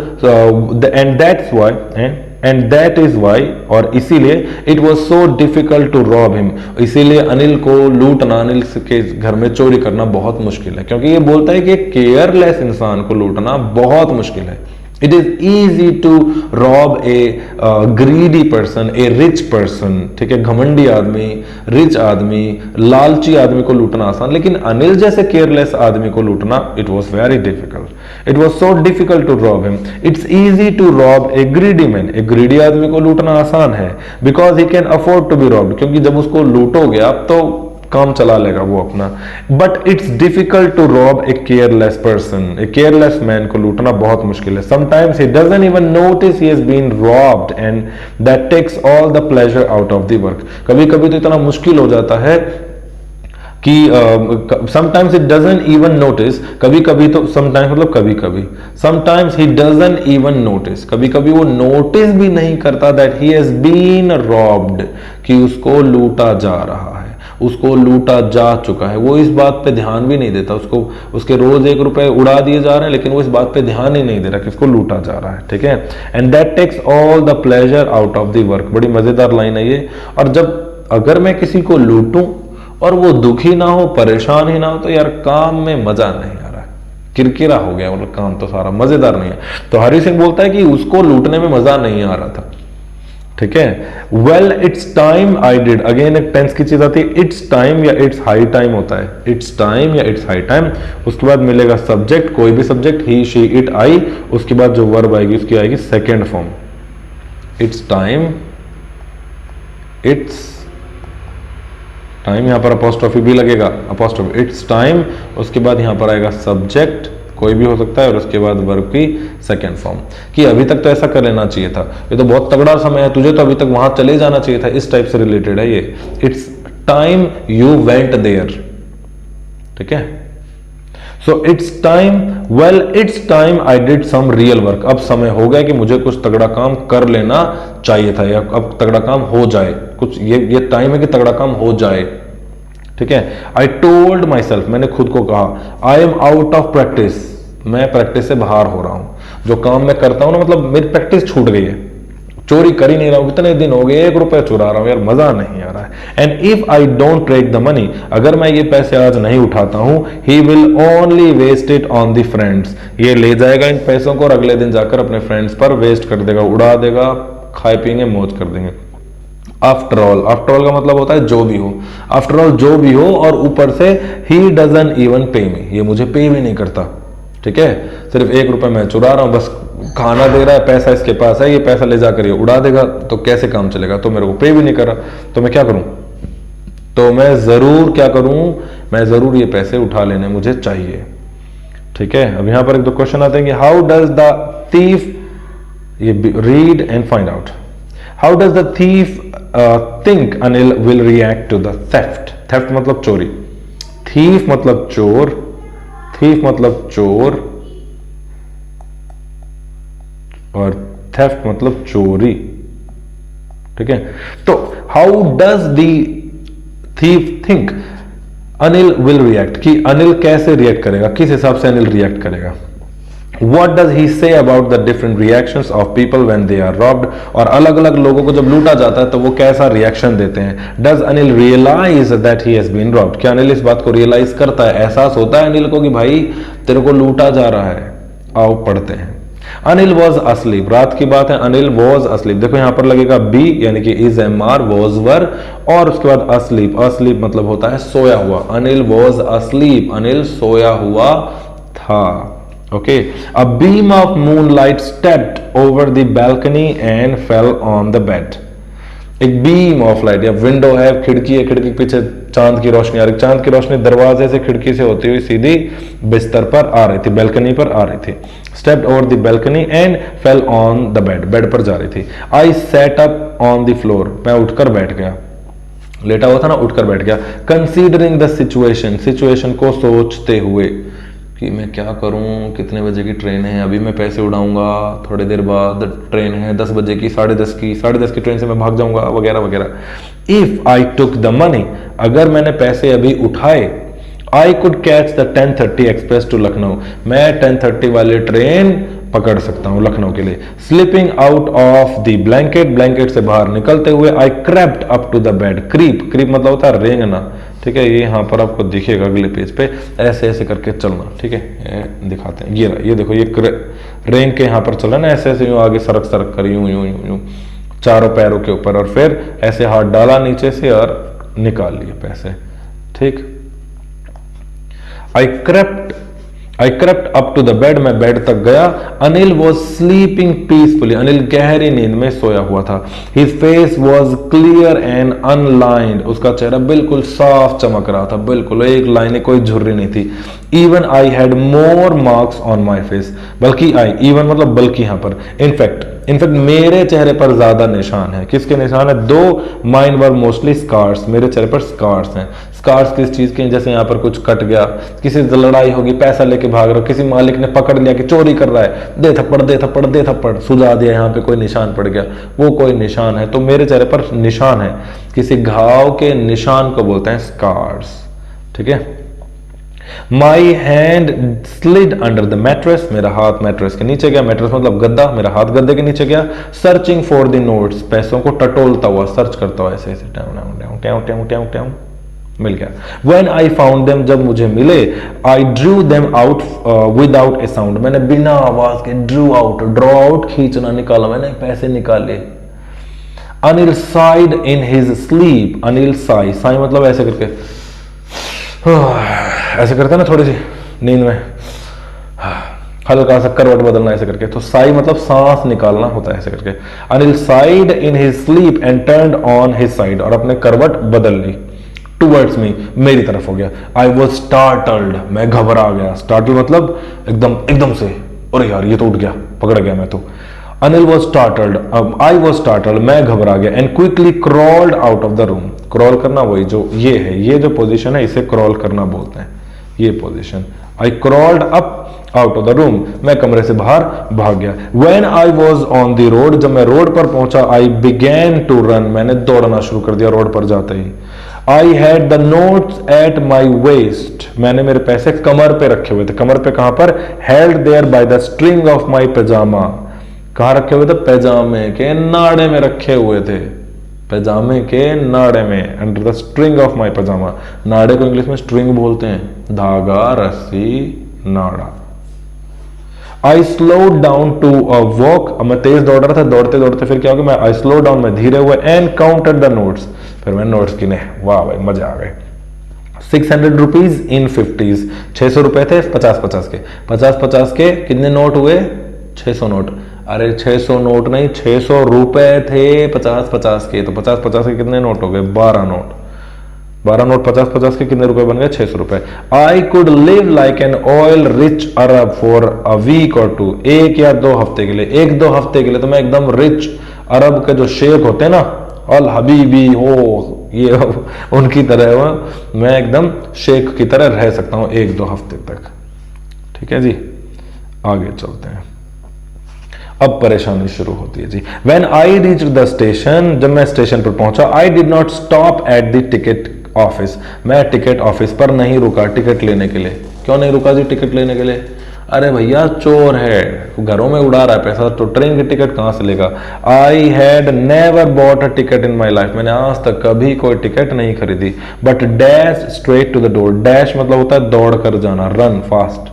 and that is why और इसीलिए it was so difficult to rob him, इसीलिए अनिल को लूटना, अनिल के घर में चोरी करना बहुत मुश्किल है, क्योंकि ये बोलता है कि केयरलेस इंसान को लूटना बहुत मुश्किल है। It is easy to rob a greedy person, a rich person, ठीक है, घमंडी आदमी, रिच आदमी, लालची आदमी को लूटना आसान, लेकिन अनिल जैसे केयरलेस आदमी को लूटना it was very difficult. It was so difficult to rob him. It's easy to rob a greedy man. एक greedy आदमी को लूटना आसान है, because he can afford to be robbed, क्योंकि जब उसको लूटोगे आप तो काम चला लेगा वो अपना। But it's difficult to rob a careless person, a careless man को लूटना बहुत मुश्किल है। Sometimes he doesn't even notice he has been robbed and that takes all the pleasure out of the work. कभी कभी तो इतना मुश्किल हो जाता है कि sometimes it doesn't even notice, कभी कभी तो, समटाइम्स मतलब कभी कभी, sometimes he doesn't even notice, कभी कभी वो नोटिस भी नहीं करता that he has been robbed, कि उसको लूटा जा रहा है, उसको लूटा जा चुका है। वो इस बात पे ध्यान भी नहीं देता, उसको, उसके रोज 1 रुपए उड़ा दिए जा रहे हैं, लेकिन वो इस बात पे ध्यान ही नहीं दे रहा कि उसको लूटा जा रहा है। ठीक है। And that takes all the pleasure out of the work. बड़ी मजेदार लाइन है ये। और जब, अगर मैं किसी को लूटूं और वो दुखी ना हो, परेशान ही ना हो, तो यार काम में मजा नहीं आ रहा है, किरकिरा हो गया, मतलब काम तो सारा मजेदार नहीं है। तो हरि सिंह बोलता है कि उसको लूटने में मजा नहीं आ रहा था। ठीक है। Well it's time I did, again एक टेंस की चीज आती है, इट्स टाइम या इट्स हाई टाइम होता है, इट्स टाइम या इट्स हाई टाइम। उसके बाद मिलेगा सब्जेक्ट, कोई भी subject, he she it I, उसके बाद जो वर्ब आएगी उसकी आएगी second form, it's time, it's time, यहां पर अपोस्ट्रोफी भी लगेगा, अपोस्ट्रोफी, इट्स टाइम, उसके बाद यहां पर आएगा सब्जेक्ट, कोई भी हो सकता है, और उसके बाद वर्ब की सेकेंड फॉर्म। कि अभी तक तो ऐसा कर लेना चाहिए था, ये तो बहुत तगड़ा समय है, तुझे तो अभी तक वहां चले जाना चाहिए था, इस टाइप से रिलेटेड है ये। It's time you went there. ठीक है। So it's time, well it's time I did some real work. अब समय हो गया कि मुझे कुछ तगड़ा काम कर लेना चाहिए था, या अब तगड़ा काम हो जाए, कुछ ये टाइम है कि तगड़ा काम हो जाए। ठीक है। आई टोल्ड माई सेल्फ, मैंने खुद को कहा, I am out of practice, मैं प्रैक्टिस से बाहर हो रहा हूं। जो काम मैं करता हूं ना, मतलब मेरी प्रैक्टिस छूट गई है, चोरी कर ही नहीं रहा हूं, कितने दिन हो गए 1 रुपया चुरा रहा हूं यार, मजा नहीं आ रहा है। And if I don't take the money, अगर मैं ये पैसे आज नहीं उठाता हूं, he will only waste it on the friends, ये ले जाएगा इन पैसों को और अगले दिन जाकर अपने फ्रेंड्स पर वेस्ट कर देगा, उड़ा देगा, खाए पिएंगे, मौज कर देंगे। आफ्टर ऑल, आफ्टर ऑल का मतलब होता है जो भी हो, आफ्टर ऑल जो भी हो, और ऊपर से ही डजंट इवन पे मी, ये मुझे पे भी नहीं करता, ठीक है, सिर्फ 1 रुपए मैं चुरा रहा हूं, बस खाना दे रहा है, पैसा इसके पास है, ये पैसा ले जाकर ये उड़ा देगा, तो कैसे काम चलेगा, तो मेरे को पे भी नहीं कर रहा, तो मैं क्या करूं, तो मैं जरूर क्या करूं, मैं जरूर ये पैसे उठा लेने मुझे चाहिए, ठीक है। अब यहां पर एक दो क्वेश्चन आते हैं कि हाउ डज द थीफ, ये read and find out, how does the thief think Anil will react to the theft, theft मतलब चोरी, थीफ मतलब चोर, थीफ मतलब चोर, और थेफ्ट मतलब चोरी, ठीक है। तो how does the thief think Anil will react, कि अनिल कैसे रिएक्ट करेगा, किस हिसाब से अनिल रिएक्ट करेगा। What does he say about the different reactions of people when they are robbed, और अलग अलग लोगों को जब लूटा जाता है तो वो कैसा रिएक्शन देते हैं। Does Anil realize that he has been robbed, क्या अनिल इस बात को रियलाइज करता है, एहसास होता है अनिल को कि भाई तेरे को लूटा जा रहा है। आओ पढ़ते हैं। अनिल वॉज asleep, रात की बात है, अनिल वॉज asleep, देखो यहां पर लगेगा बी यानी कि is am are, was were, और उसके बाद asleep, asleep मतलब होता है सोया हुआ, अनिल वॉज asleep, अनिल सोया हुआ था, okay. A beam of moonlight stepped over the balcony and fell on the bed, एक बीम ऑफ लाइट या विंडो है, खिड़की है, खिड़की के पीछे चांद की रोशनी आ रही, चांद की रोशनी दरवाजे से खिड़की से होती हुई सीधी बिस्तर पर आ रही थी, बैल्कनी पर आ रही थी। Stepped over the balcony and fell on the bed, bed पर जा रही थी। I sat up on the floor, मैं उठकर बैठ गया, लेटा हुआ था ना, उठकर बैठ गया। कंसीडरिंग द सिचुएशन, सिचुएशन को सोचते हुए कि मैं क्या करूं, कितने बजे की ट्रेन है, अभी मैं पैसे उड़ाऊंगा, थोड़ी देर बाद ट्रेन है 10 बजे की, 10:30 की, 10:30 की ट्रेन से मैं भाग जाऊंगा, वगैरह वगैरह। If I took the money, अगर मैंने पैसे अभी उठाए, I could catch the 10:30 express to Lucknow, मैं 10:30 वाली ट्रेन पकड़ सकता हूं लखनऊ के लिए। Slipping out of the blanket, blanket से बाहर निकलते हुए, I crept up to the bed, creep, creep मतलब होता है रेंगना, ठीक है, ये यहां पर आपको दिखेगा अगले पेज पे, ऐसे ऐसे करके चलना, ठीक है, दिखाते हैं, ये देखो, ये रेंग के यहां पर चला ना, ऐसे ऐसे यूं आगे सरक सरक कर, यूं यूं यूं यूं चारों पैरों के ऊपर, और फिर ऐसे हाथ डाला नीचे से और निकाल लिए पैसे, ठीक। I crept up to the bed, मैं बेड तक गया। Anil was sleeping peacefully, Anil गहरी नींद में सोया हुआ था। His face was clear and unlined, उसका चेहरा बिल्कुल साफ चमक रहा था, बिल्कुल एक लाइन, कोई झुर्री नहीं थी। Even I had more marks on my face, बल्कि even मतलब बल्कि यहाँ पर, इनफैक्ट मेरे चेहरे पर ज्यादा निशान है। किसके निशान है? दो, mine were mostly scars, मेरे चेहरे पर scars हैं। स्कार्स किस चीज के? जैसे यहाँ पर कुछ कट गया, किसी से लड़ाई होगी, पैसा लेके भाग रहा हो, किसी मालिक ने पकड़ लिया कि चोरी कर रहा है, दे थप्पड़ दे थप्पड़ दे थप्पड़, सुझा दिया, यहाँ पे कोई निशान पड़ गया, वो कोई निशान है। तो मेरे चेहरे पर निशान है, किसी घाव के निशान को बोलते हैं स्कार्स, ठीक है। My hand slid under the mattress, मेरा हाथ मैट्रेस के नीचे गया, मैट्रेस मतलब गद्दा, मेरा हाथ गद्दे के नीचे गया। सर्चिंग फॉर द नोट्स, पैसों को टटोलता हुआ, सर्च करता हुआ, ऐसे ऐसे ट्याऊ मिल गया। When I found them, जब मुझे मिले, I drew them out without a sound, मैंने बिना आवाज के draw out खींचना, निकाला, मैंने पैसे निकाले। Anil sighed in his sleep, Anil sigh मतलब ऐसे करके, ऐसे करते ना थोड़ी सी नींद में, हल्का सा करवट बदलना ऐसे करके, तो साई मतलब सांस निकालना होता है ऐसे करके। Anil sighed in his sleep and turned on his side, और अपने करवट बदल ली, टूवर्ड्स मी, मेरी तरफ हो गया। आई वॉज स्टार्टल्ड, मैं घबरा गया। स्टार्टल मतलब एकदम से, अरे यार ये तो उठ गया, पकड़ गया मैं तो। अनिल वॉज स्टार्टल्ड, अब आई वॉज स्टार्टल्ड, मैं घबरा गया। And quickly crawled out of the room, crawl करना वही जो ये है, ये जो पोजीशन है इसे क्रॉल करना बोलते हैं, ये position. I crawled up out of the room, मैं कमरे से बाहर भाग गया। When I was on the road, जब मैं रोड पर पहुंचा, I began to run, मैंने दौड़ना शुरू कर दिया रोड पर जाते ही। I had the notes at my waist, मैंने मेरे पैसे कमर पे रखे हुए थे। कमर पे कहां पर? Held there by the string of my pajama, कहां रखे हुए थे? पैजामे के नाड़े में रखे हुए थे, पैजामे के नाड़े में, under the string of my pyjama. नाड़े को इंग्लिश में स्ट्रिंग बोलते हैं, धागा, रस्सी, नाड़ा। I slow down to a walk, मैं तेज दौड़ रहा था, दौड़ते दौड़ते फिर क्या हो गया, मैं आई स्लो डाउन, मैं धीरे हुए, एंड काउंटेड द नोट्स, फिर मैं नोट्स गिने, वाह भाई मजे आ गए। 600 रुपीज इन 50s, 600 रुपए थे 50-50 के, 50-50 के कितने नोट हुए, 600 नोट। अरे 600 नोट नहीं, 600 रुपए थे 50-50 के, तो 50-50 के कितने नोट हो गए, 12 नोट। 12 नोट 50-50 के कितने रुपए बन गए, 600 रुपए। I could live like an oil rich Arab for a week और टू, एक या दो हफ्ते के लिए, एक दो हफ्ते के लिए तो मैं एकदम रिच अरब के जो शेख होते हैं ना, अल हबीबी हो, ये उनकी तरह मैं एकदम शेख की तरह रह सकता हूं एक दो हफ्ते तक। ठीक है जी, आगे चलते हैं। अब परेशानी शुरू होती है जी। When I reached the station, जब मैं स्टेशन पर पहुंचा, I did not stop at the ticket office, मैं टिकट ऑफिस पर नहीं रुका टिकट लेने के लिए। क्यों नहीं रुका जी टिकट लेने के लिए, अरे भैया चोर है, घरों में उड़ा रहा है पैसा, तो ट्रेन की टिकट कहां से लेगा। I had never bought a ticket in my life, मैंने आज तक कभी कोई टिकट नहीं खरीदी। But dash straight to the door, dash मतलब होता है दौड़ कर जाना, रन फास्ट,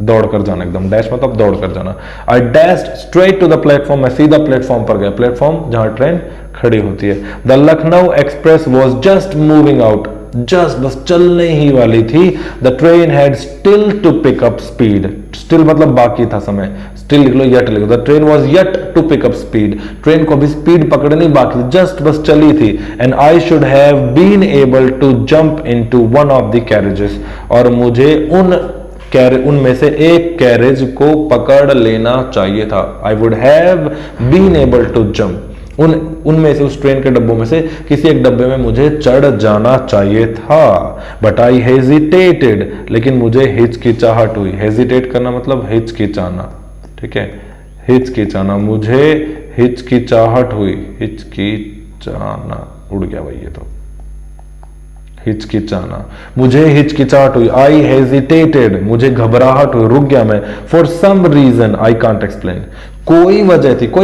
दौड़ कर जाना एकदम, डैश मतलब दौड़ कर जाना। I dashed straight to the platform, मैं सीधा प्लेटफॉर्म पर गया, प्लेटफॉर्म जहां ट्रेन खड़ी होती है। The Lucknow express was just moving out, just बस चलने ही वाली थी। The train had still to pick up speed, still मतलब बाकी था समय, स्टिल लिख लो, यट लिखो, the train was yet to pick up speed, train को भी स्पीड पकड़नी बाकी थी, जस्ट बस चली थी। And I should have been able to jump into one of the carriages, और मुझे उनमें से एक कैरेज को पकड़ लेना चाहिए था। I would have been able to jump, उनमें से, उस ट्रेन के डब्बों में से किसी एक डब्बे में मुझे चढ़ जाना चाहिए था। बट आई हेजिटेटेड, लेकिन मुझे हिचकिचाहट हुई। हेजिटेट करना मतलब हिचकिचाना, ठीक है, हिचकिचाना, मुझे हिचकिचाहट हुई, हिचकिचाना उड़ गया भाई ये तो, हिचकिचाना, मुझे हिचकिचाहट हुई। आई हेजिटेटेड, मुझे घबराहट हुई, रुक गया मैं। For some reason I can't explain, कोई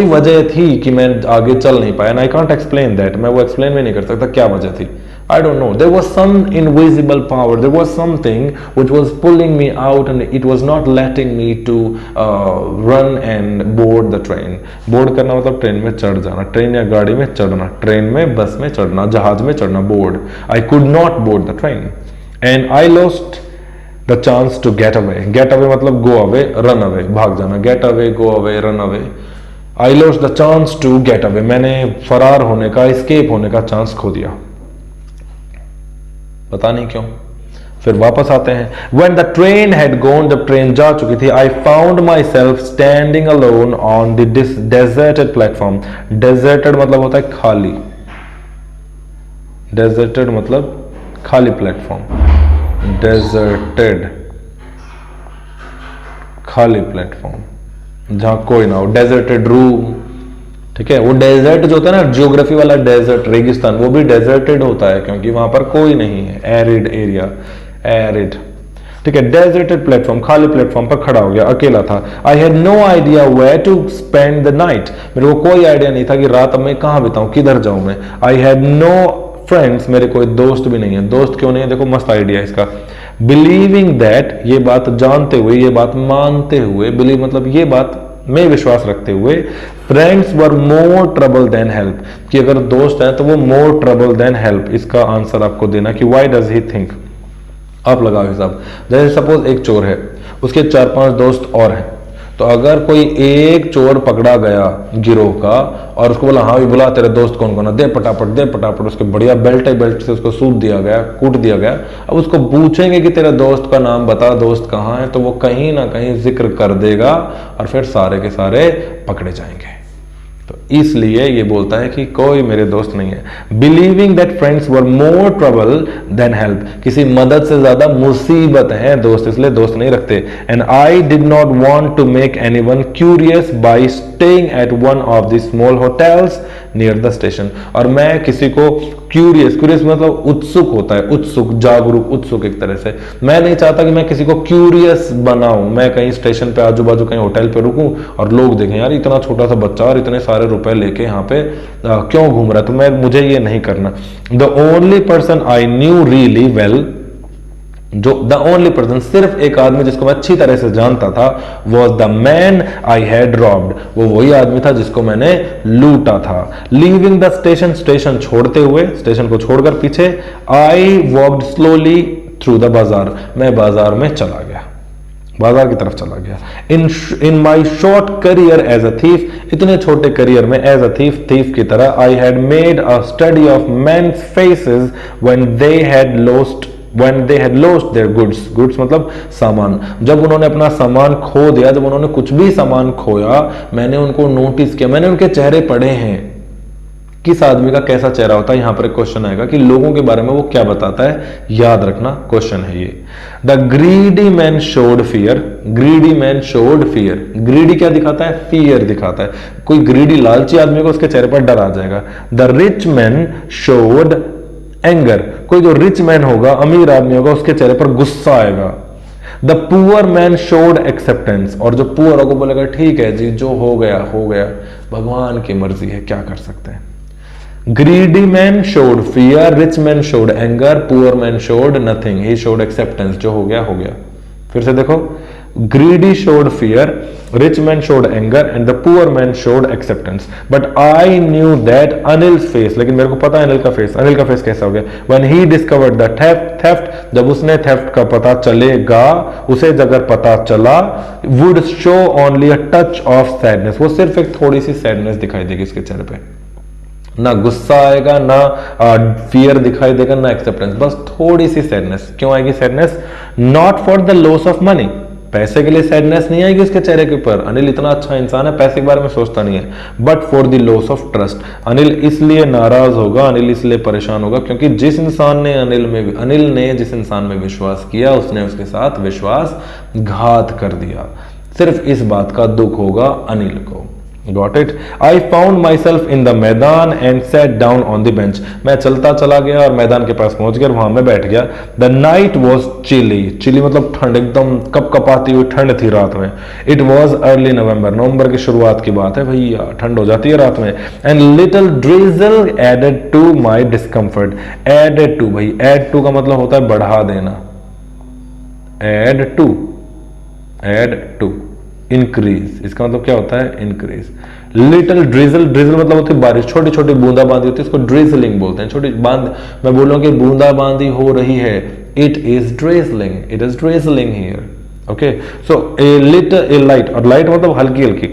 वजह थी कि मैं आगे चल नहीं पाया। आई कांट एक्सप्लेन दैट, मैं वो एक्सप्लेन भी नहीं कर सकता क्या वजह थी। I don't know. There was some invisible power. There was something which was pulling me out, and it was not letting me to run and board the train. Board करना मतलब ट्रेन में चढ़ जाना, ट्रेन या गाड़ी में चढ़ना, train में, बस में चढ़ना, जहाज में चढ़ना, board. I could not board the train, and I lost the chance to get away. Get away मतलब go away, run away, भाग जाना. Get away, go away, run away. I lost the chance to get away. मैंने फरार होने का, escape होने का chance खो दिया, पता नहीं क्यों। फिर वापस आते हैं। When the train had gone, जब ट्रेन जा चुकी थी, I found myself standing alone on the deserted platform. Deserted मतलब होता है खाली, deserted मतलब खाली प्लेटफॉर्म, deserted खाली प्लेटफॉर्म जहां कोई ना हो, deserted room, ठीक है। वो डेजर्ट जो होता है ना, जियोग्राफी वाला डेजर्ट, रेगिस्तान, वो भी डेजर्टेड होता है क्योंकि वहां पर कोई नहीं है, एरिड एरिया, एरिड, ठीक है। डेजर्टेड प्लेटफॉर्म, खाली प्लेटफॉर्म पर खड़ा हो गया, अकेला था। I had no idea where to spend the night, मेरे को कोई आइडिया नहीं था कि रात मैं कहां बिताऊं, किधर जाऊं मैं। आई हैड नो फ्रेंड्स, मेरे कोई दोस्त भी नहीं है। दोस्त क्यों नहीं है, देखो मस्त आइडिया इसका। बिलीविंग दैट, ये बात जानते हुए, ये बात मानते हुए, बिलीव मतलब ये बात में विश्वास रखते हुए, friends were more trouble than help, कि अगर दोस्त हैं तो वो मोर ट्रबल देन हेल्प। इसका आंसर आपको देना कि व्हाई डज ही थिंक, आप लगाओ हिसाब। जैसे सपोज एक चोर है, उसके 4-5 दोस्त और हैं, तो अगर कोई एक चोर पकड़ा गया गिरोह का और उसको बोला हाँ भी बुला तेरे दोस्त कौन कौन है, दे पटापट, उसके बढ़िया बेल्ट से उसको सूट दिया गया, कूट दिया गया। अब उसको पूछेंगे कि तेरे दोस्त का नाम बता, दोस्त कहाँ है, तो वो कहीं ना कहीं जिक्र कर देगा और फिर सारे के सारे पकड़े जाएंगे। तो इसलिए ये बोलता है कि कोई मेरे दोस्त नहीं है। Believing that friends were more trouble than help, किसी मदद से ज्यादा मुसीबत है दोस्त, इसलिए दोस्त नहीं रखते। And I did not want to make anyone curious by staying at one of the small hotels near the station, और मैं किसी को क्यूरियस मतलब उत्सुक होता है, उत्सुक, जागरूक, उत्सुक एक तरह से, मैं नहीं चाहता कि मैं किसी को क्यूरियस बनाऊं। मैं कहीं स्टेशन पे आजू बाजू कहीं होटल पे रुकूं और लोग देखें यार इतना छोटा सा बच्चा और इतने सारे रुपए लेके यहाँ पे क्यों घूम रहा है, तो मुझे ये नहीं करना। The only person I knew really well, जो द ओनली पर्सन, सिर्फ एक आदमी जिसको मैं अच्छी तरह से जानता था, was the man I had robbed, वो वही आदमी था जिसको मैंने लूटा था। लीविंग द स्टेशन, स्टेशन छोड़ते हुए, स्टेशन को छोड़कर पीछे, I walked slowly through the बाजार, मैं बाजार में चला गया, बाजार की तरफ चला गया। In my short career as a thief, इतने छोटे करियर में एज अ थीफ, थीफ की तरह, I had made a study of men's faces when they had lost their goods, goods मतलब सामान, जब उन्होंने अपना सामान खो दिया, जब उन्होंने कुछ भी सामान खोया, मैंने उनको नोटिस किया, मैंने उनके चेहरे पढ़े हैं। किस आदमी का कैसा चेहरा होता है, यहां पर एक क्वेश्चन आएगा कि लोगों के बारे में वो क्या बताता है, याद रखना क्वेश्चन है ये। The greedy man showed fear, greedy man showed fear, greedy क्या दिखाता है, फियर दिखाता है। कोई ग्रीडी लालची आदमी को उसके चेहरे पर डर आ जाएगा। The rich man showed anger, कोई जो रिच मैन होगा, अमीर आदमी होगा, उसके चेहरे पर गुस्सा आएगा। The poor man showed acceptance, और जो पुअर होगा बोलेगा ठीक है जी, जो हो गया हो गया, भगवान की मर्जी है, क्या कर सकते हैं। Greedy man showed fear, rich man showed anger, poor man showed nothing, he showed acceptance, जो हो गया हो गया। फिर से देखो, greedy showed fear, rich man showed anger and the poor man showed acceptance, but I knew that Anil's face, लेकिन मेरे को पता है अनिल का फेस कैसा हो गया। When he discovered the theft, जब उसने theft का पता चलेगा, उसे अगर पता चला, would show only a touch of sadness, वो सिर्फ एक थोड़ी सी sadness दिखाई देगी इसके चेहरे पे, ना गुस्सा आएगा, ना फियर दिखाई देगा, ना एक्सेप्टेंस, बस थोड़ी सी सैडनेस। क्यों आएगी sadness? Not for the loss of money, पैसे के लिए सैडनेस नहीं आएगी उसके चेहरे के ऊपर, अनिल इतना अच्छा इंसान है, पैसे के बारे में सोचता नहीं है, but for the loss of trust, Anil इसलिए नाराज होगा, अनिल इसलिए परेशान होगा क्योंकि जिस इंसान ने अनिल ने जिस इंसान में विश्वास किया, उसने उसके साथ विश्वासघात कर दिया। सिर्फ इस बात का दुख होगा अनिल को। Got it? I found myself in the मैदान and sat down on the bench. मैं चलता चला गया और मैदान के पास पहुंच गया, वहां मैं बैठ गया। The night was chilly. Chilly मतलब ठंड, एकदम कपकपाती हुई ठंड थी रात में। It was early November. नवंबर की शुरुआत की बात है भैया, ठंड हो जाती है रात में। And little drizzle added to my discomfort. Added to भाई, add to का मतलब होता है बढ़ा देना। Add to इंक्रीज, इसका मतलब क्या होता है, इंक्रीज। लिटिल ड्रिजल, ड्रिजल मतलब होती है बारिश, छोटी छोटी बूंदा बांदी होती है, इसको ड्रिजलिंग बोलते हैं। छोटी बांद, मैं बोल रहा हूं कि बूंदा बांदी हो रही है, it is drizzling, it is drizzling here. Okay, so a little, a light, और लाइट मतलब हल्की हल्की,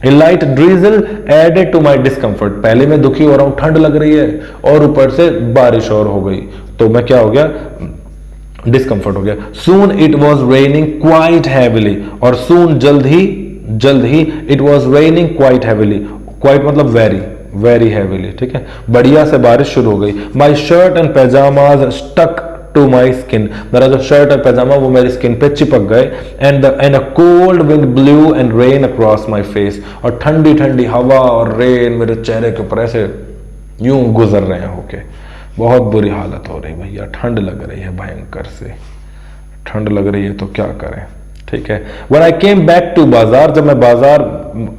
a light drizzle added to my discomfort, पहले मैं दुखी हो रहा हूं, ठंड लग रही है और ऊपर से बारिश और हो गई, तो मैं क्या हो गया, डिस्कंफर्ट हो गया। Soon it was raining quite heavily, और सून जल्द ही it was raining quite heavily, quite मतलब वेरी हैविली, ठीक है, बढ़िया से बारिश शुरू हो गई। My shirt and pyjamas stuck to my skin, मेरा जो शर्ट और पैजामा वो मेरी स्किन पे चिपक गए। And a cold wind blue and rain across my face, और ठंडी ठंडी हवा और रेन मेरे चेहरे के ऊपर ऐसे यूं गुजर रहे हैं होके। बहुत बुरी हालत हो रही भैया, ठंड लग रही है, भयंकर से ठंड लग रही है, तो क्या करें, ठीक है। When I came back to बाजार, जब मैं बाजार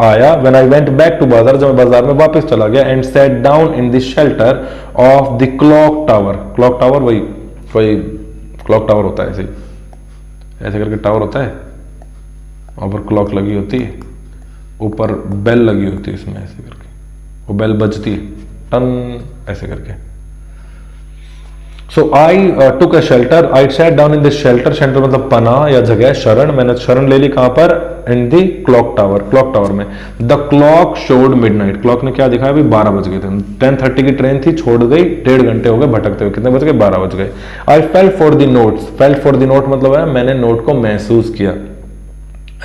आया, when I went back to बाजार, जब मैं बाजार में वापस चला गया, and sat down in the shelter of the clock tower, clock tower वही clock tower होता है, ऐसे करके टावर होता है, वहां पर क्लॉक लगी होती है, ऊपर बेल लगी होती है, इसमें ऐसे करके वो बेल बजती है, टन ऐसे करके। So I took a shelter. I sat down in this shelter. Shelter मतलब पनाह या जगह, शरण, मैंने शरण ले ली कहां पर, in the clock tower, clock tower में। The clock showed midnight. Clock ने क्या दिखाया, अभी 12 बज गए थे, 10:30 की ट्रेन थी, छोड़ गई, 1.5 घंटे हो गए भटकते हुए, कितने बज गए, 12 बज गए। I felt for the notes. Felt for the note मतलब है मैंने नोट को महसूस किया,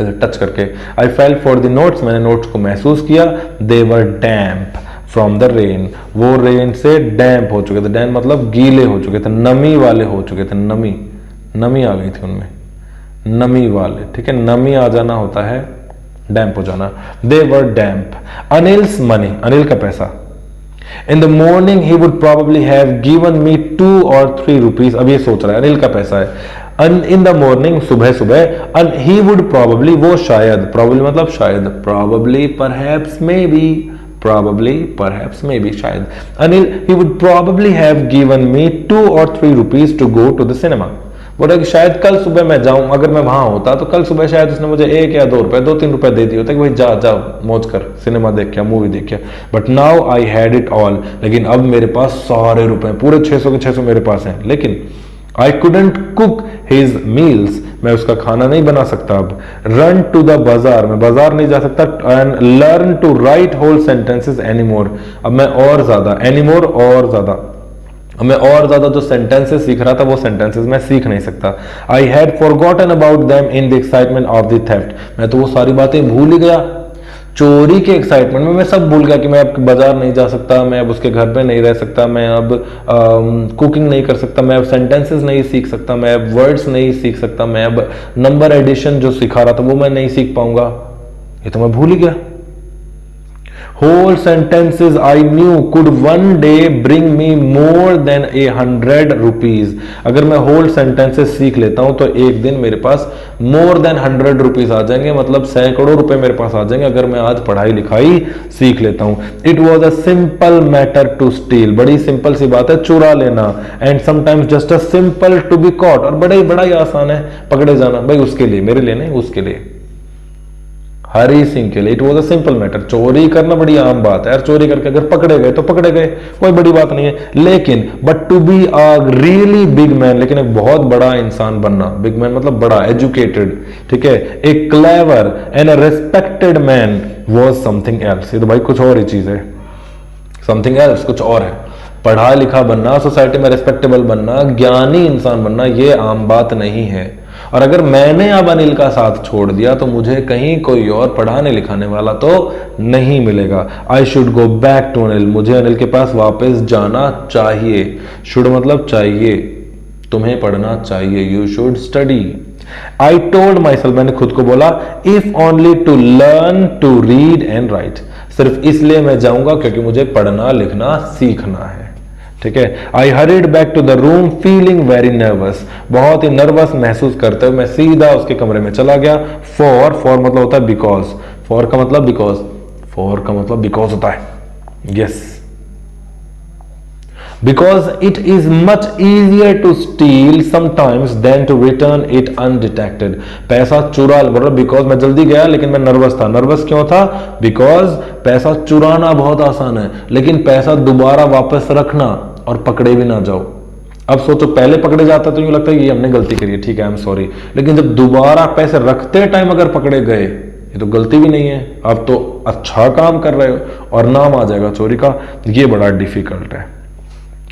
ऐसे टच करके। I felt for the notes, मैंने नोट्स को महसूस किया। They were damp from the rain, वो रेन से डैम्प हो चुके थे, डैम्प मतलब गीले हो चुके थे, नमी वाले हो चुके थे, नमी आ गई थी उनमें, नमी वाले, ठीक है, नमी आ जाना होता है डैम्प हो जाना। दे वर डैम्प। अनिल्स मनी, अनिल का पैसा। In the morning he would probably have given me 2 or 3 rupees, अब ये सोच रहा है, अनिल का पैसा है। इन द मॉर्निंग, सुबह सुबह, ही वुड प्रोबेबली, वो शायद, प्रोबेबली मतलब शायद, probably perhaps may be, probably perhaps maybe शायद, Anil, he would probably have given me 2 or 3 rupees to go to the cinema, बोल रहा कि शायद कल सुबह मैं जाऊं, अगर मैं वहां होता तो कल सुबह शायद उसने मुझे 1 या 2 रुपए 2-3 रुपए दे दिए होते कि भाई जा जा मौज कर, सिनेमा देख क्या, मूवी देख क्या। But now I had it all, लेकिन अब मेरे पास सारे रुपए पूरे 600 के 600 मेरे पास हैं, लेकिन I couldn't cook his meals, मैं उसका खाना नहीं बना सकता। अब रन टू द बाजार, मैं बाजार नहीं जा सकता। And learn to write whole sentences anymore, अब मैं और ज्यादा, एनीमोर और ज्यादा, मैं और ज्यादा जो सेंटेंसेस सीख रहा था वो सेंटेंसेस मैं सीख नहीं सकता। I had forgotten about them in the excitement of the theft, मैं तो वो सारी बातें भूल ही गया, चोरी के एक्साइटमेंट में मैं सब भूल गया कि मैं अब बाजार नहीं जा सकता, मैं अब उसके घर पे नहीं रह सकता, मैं अब कुकिंग नहीं कर सकता, मैं अब सेंटेंसेस नहीं सीख सकता, मैं अब वर्ड्स नहीं सीख सकता, मैं अब नंबर एडिशन जो सिखा रहा था वो मैं नहीं सीख पाऊंगा, ये तो मैं भूल ही गया। Whole sentences I knew could one day bring me more than 100 rupees, अगर मैं whole sentences सीख लेता हूं तो एक दिन मेरे पास more than 100 rupees आ जाएंगे, मतलब सैकड़ों रुपए मेरे पास आ जाएंगे अगर मैं आज पढ़ाई लिखाई सीख लेता हूं। It was a simple matter to steal, बड़ी सिंपल सी बात है चुरा लेना, and sometimes just a simple to be caught, और बड़ा ही आसान है पकड़े जाना, भाई उसके लिए, मेरे लिए नहीं, उसके लिए, हरी सिंह के लिए। It was a simple matter, चोरी करना बड़ी आम बात है, और चोरी करके अगर पकड़े गए तो पकड़े गए, कोई बड़ी बात नहीं है। लेकिन but to be a really big man, लेकिन एक बहुत बड़ा इंसान बनना, बिग मैन मतलब बड़ा, एजुकेटेड, ठीक है, a clever and a respected man was something else, ये तो भाई कुछ और ही चीज है, समथिंग एल्स कुछ और है। पढ़ा लिखा बनना, सोसाइटी में रेस्पेक्टेबल बनना, ज्ञानी इंसान बनना, ये आम बात नहीं है। और अगर मैंने अब अनिल का साथ छोड़ दिया तो मुझे कहीं कोई और पढ़ाने लिखाने वाला तो नहीं मिलेगा। I should go back to Anil, मुझे अनिल के पास वापस जाना चाहिए। शुड मतलब चाहिए, तुम्हें पढ़ना चाहिए, you should study. I told myself, मैंने खुद को बोला, if only to learn to read and write, सिर्फ इसलिए मैं जाऊंगा क्योंकि मुझे पढ़ना लिखना सीखना है, ठीक है। I hurried back to the room feeling very nervous, बहुत ही नर्वस महसूस करते हुए मैं सीधा उसके कमरे में चला गया। फॉर मतलब होता है बिकॉज, फॉर का मतलब बिकॉज, फॉर का मतलब बिकॉज होता है, yes. Because it is much easier to steal sometimes than to return it undetected, पैसा चुरा, मतलब बिकॉज मैं जल्दी गया लेकिन मैं नर्वस था। नर्वस क्यों था? बिकॉज पैसा चुराना बहुत आसान है, लेकिन पैसा दोबारा वापस रखना और पकड़े भी ना जाओ। अब सोचो, पहले पकड़े जाता तो यूं लगता है ये हमने गलती करी है, ठीक है, आई एम सॉरी, लेकिन जब दोबारा पैसे रखते टाइम अगर पकड़े गए, ये तो गलती भी नहीं है, अब तो अच्छा काम कर रहे हो और नाम आ जाएगा चोरी का, ये बड़ा डिफिकल्ट है।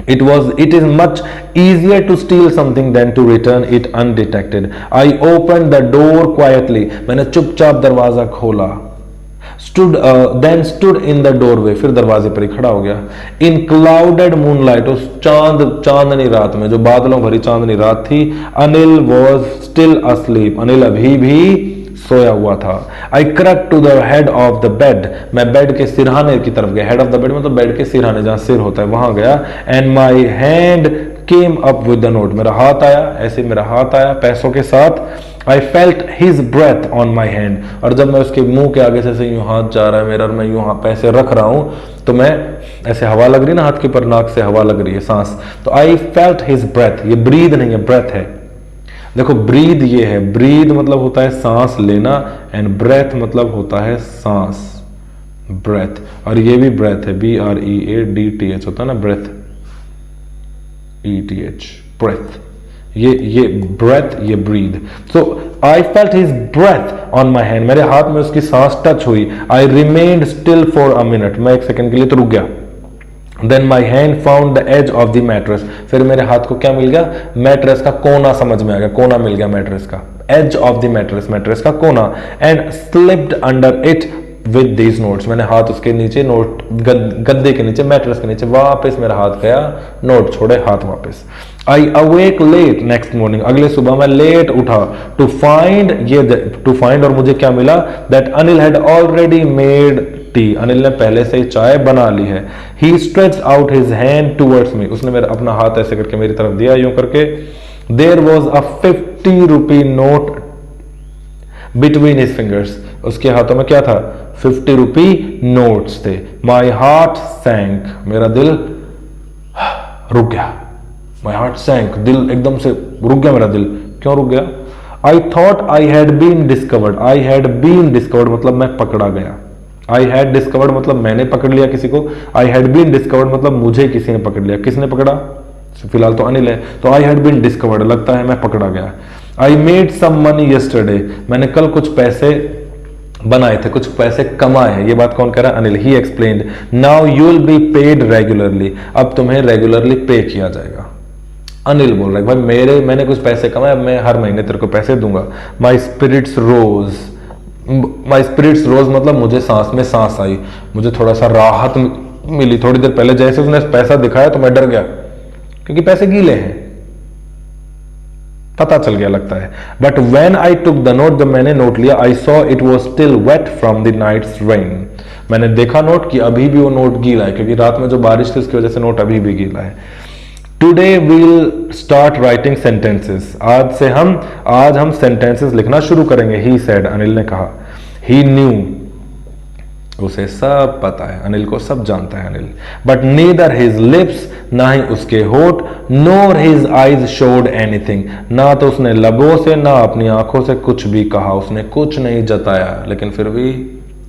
It is much easier to steal something than to return it undetected. I opened the door quietly. मैंने चुपचाप दरवाजा खोला। Then stood in the doorway. फिर दरवाजे पर ही खड़ा हो गया। In clouded moonlight, उस चांदनी रात में, जो बादलों भरी चांदनी रात थी, Anil was still asleep. Anil अभी भी सोया हुआ था। I crept to the head of the bed, मैं बेड के सिरहाने की तरफ गया। हेड ऑफ द बेड मतलब बेड के सिरहाने, जहां सिर होता है वहां गया। And my hand came up with the note, मेरा हाथ आया, ऐसे मेरा हाथ आया पैसों के साथ। I felt his breath on my hand, और जब मैं उसके मुंह के आगे से यूं हाथ जा रहा है मेरा और मैं यूं पैसे रख रहा हूं तो मैं ऐसे हवा लग रही है ना हाथ के ऊपर, नाक से हवा लग रही है, सांस, तो आई फेल्ट हिज ब्रेथ, ये ब्रीद नहीं है, ब्रेथ है। देखो ब्रीद ये है, ब्रीद मतलब होता है सांस लेना, एंड ब्रेथ मतलब होता है सांस, ब्रेथ, और ये भी ब्रेथ है, BREADTH होता है ना, ब्रेथ, ETH, ब्रेथ, ये ब्रेथ, ये breathe. So I felt his breath on my hand, मेरे हाथ में उसकी सांस टच हुई। I remained still for a minute, मैं एक सेकंड के लिए तो रुक गया। Then my hand found the edge of the mattress, फिर मेरे हाथ को क्या मिल गया? मैट्रेस का कोना समझ में आ गया, कोना मिल गया मैट्रेस का, edge of the mattress, mattress का कोना, and slipped under it with these notes, मैंने हाथ उसके नीचे, नोट गद्दे के नीचे, मैट्रेस के नीचे, वापस मेरा हाथ गया, नोट छोड़े, हाथ वापस। I awake late next morning, अगले सुबह मैं लेट उठा, to find और मुझे क्या मिला? That Anil had already made tea, Anil ने पहले से ही चाय बना ली है। He stretched out his hand towards me, उसने मेरा अपना हाथ ऐसे करके मेरी तरफ दिया, यूं करके। There was a 50 rupee note between his fingers, उसके हाथों में क्या था? 50 रुपी नोट्स थे। My heart sank, मेरा दिल रुक गया। माई हार्ट सैंक, दिल एकदम से रुक गया मेरा दिल। क्यों रुक गया? I thought I had been discovered, I had been discovered मतलब मैं पकड़ा गया, आई हैड डिस्कवर्ड मतलब मैंने पकड़ लिया किसी को, आई हैड बीन डिस्कवर्ड मतलब मुझे किसी ने पकड़ लिया। किसने पकड़ा? फिलहाल तो अनिल है, तो आई हैड बीन डिस्कवर्ड लगता है मैं पकड़ा गया। I made some money yesterday, मैंने कल कुछ पैसे बनाए थे, कुछ पैसे कमाए हैं। ये बात कौन कह रहा है? अनिल। ही explained, now you will be paid regularly, अब तुम्हें रेगुलरली पे किया जाएगा। अनिल बोल रहा है भाई मैंने कुछ पैसे कमाए, अब मैं हर महीने तेरे को पैसे दूंगा। माई स्पिरिट्स रोज, माई स्पिरिट्स रोज मतलब मुझे सांस में सांस आई, मुझे थोड़ा सा राहत मिली। थोड़ी देर पहले जैसे उसने पैसा दिखाया तो मैं डर गया, क्योंकि पैसे गीले हैं, पता चल गया लगता है। But when I took the note, जब मैंने नोट लिया, I saw it was still wet from the night's rain, मैंने देखा नोट कि अभी भी वो नोट गीला है, क्योंकि रात में जो बारिश थी उसकी वजह से नोट अभी भी गीला है। Today we'll start writing sentences, आज हम सेंटेंसेस लिखना शुरू करेंगे। ही सेड, अनिल ने कहा। ही न्यू, उसे सब पता है, अनिल को सब जानता है Anil. But neither his lips, ना ही उसके होठ, नोर हिज आईज शोड एनीथिंग, ना तो उसने लबों से ना अपनी आंखों से कुछ भी कहा, उसने कुछ नहीं जताया, लेकिन फिर भी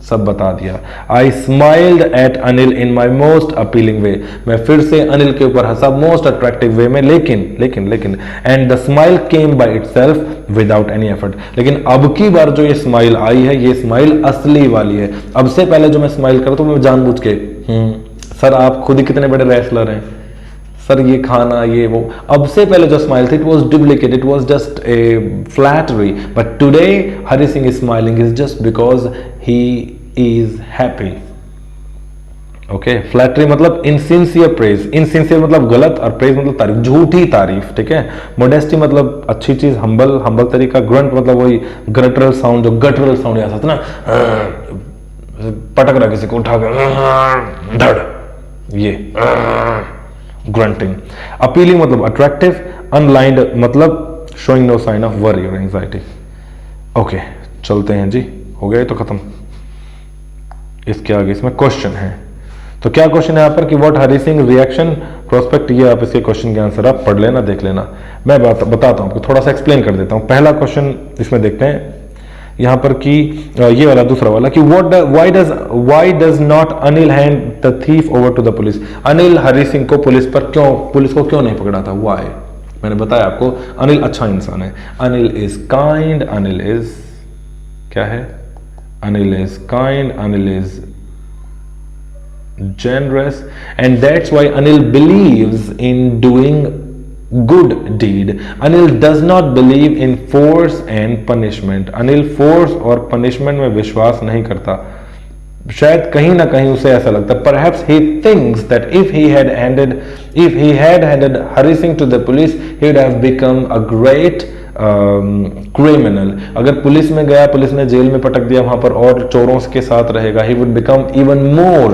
सब बता दिया। I smiled at Anil in my most appealing way, मैं फिर से अनिल के ऊपर हंसा मोस्ट अट्रैक्टिव वे में, लेकिन and the smile came by itself without any effort, लेकिन अब की बार जो ये स्माइल आई है, ये स्माइल असली वाली है। अब से पहले जो मैं स्माइल करता हूं मैं जानबूझ के सर आप खुद ही कितने बड़े रेसलर हैं सर, ये खाना ये वो, अब से पहले जो स्माइल थी it was duplicate, it was just a flattery. But today Hari Singh is smiling is just because he is happy. Okay, flattery मतलब इनसिंसियर प्रेज, इनसिंसियर मतलब गलत और प्रेज मतलब तारीफ, झूठी तारीफ, ठीक है। मोडेस्टी मतलब अच्छी चीज, हम्बल तरीका, ग्रंट मतलब वही गटरल साउंड, जो गटरल साउंड याद आता ना, पटक रहा किसी को उठा कर धड़, ये ग्रंटिंग। अपीलिंग मतलब अट्रैक्टिव, अनलाइंड मतलब showing no sign of worry और एंजाइटी। ओके, चलते हैं जी, हो गया तो खत्म। इसके आगे इसमें क्वेश्चन है, तो क्या क्वेश्चन है यहाँ पर कि what Hari Singh reaction prospect, ये आप इसके क्वेश्चन के आंसर आप पढ़ लेना, देख लेना। मैं बताता हूँ, थोड़ा सा एक्सप्लेन कर देता हूँ। पहला क्वेश्चन इसमें देखते हैं यहाँ पर कि ये वाला दूसरा वाला कि why does not Anil hand the thief over to the police, Anil Hari Singh को पुलिस को क्यों नहीं पकड़ा था? व्हाई? मैंने बताया आपको अनिल अच्छा इंसान है, Anil is kind, Anil is क्या है? Anil is kind, Anil is generous, and that's why Anil believes in doing good deed. Anil does not believe in force and punishment. Anil force और punishment में विश्वास नहीं करता। शायद कहीं ना कहीं उसे ऐसा लगता है, perhaps he thinks that if he had handed Hari Singh to the police, he would have become a great criminal. अगर पुलिस में गया, पुलिस ने जेल में पटक दिया, वहां पर और चोरों के साथ रहेगा, he would become even more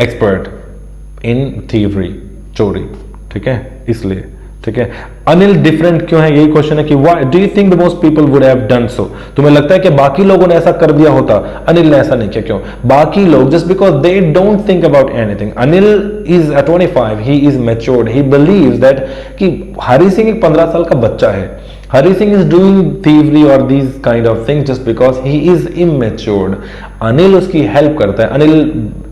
expert in thievery, चोरी, ठीक है, इसलिए, ठीक है। अनिल डिफरेंट क्यों है, यही क्वेश्चन है कि why do you think the most people would have done so, तुम्हें लगता है कि बाकी लोगों ने ऐसा कर दिया होता, अनिल ने ऐसा नहीं किया, क्यों? बाकी लोग just because they don't think about anything. Anil is 25, he is matured, he believes that कि हरी सिंह एक 15 साल का बच्चा है, Hari Singh is doing thievery or these kind of things just because he is immatured. Anil उसकी हेल्प करता है, Anil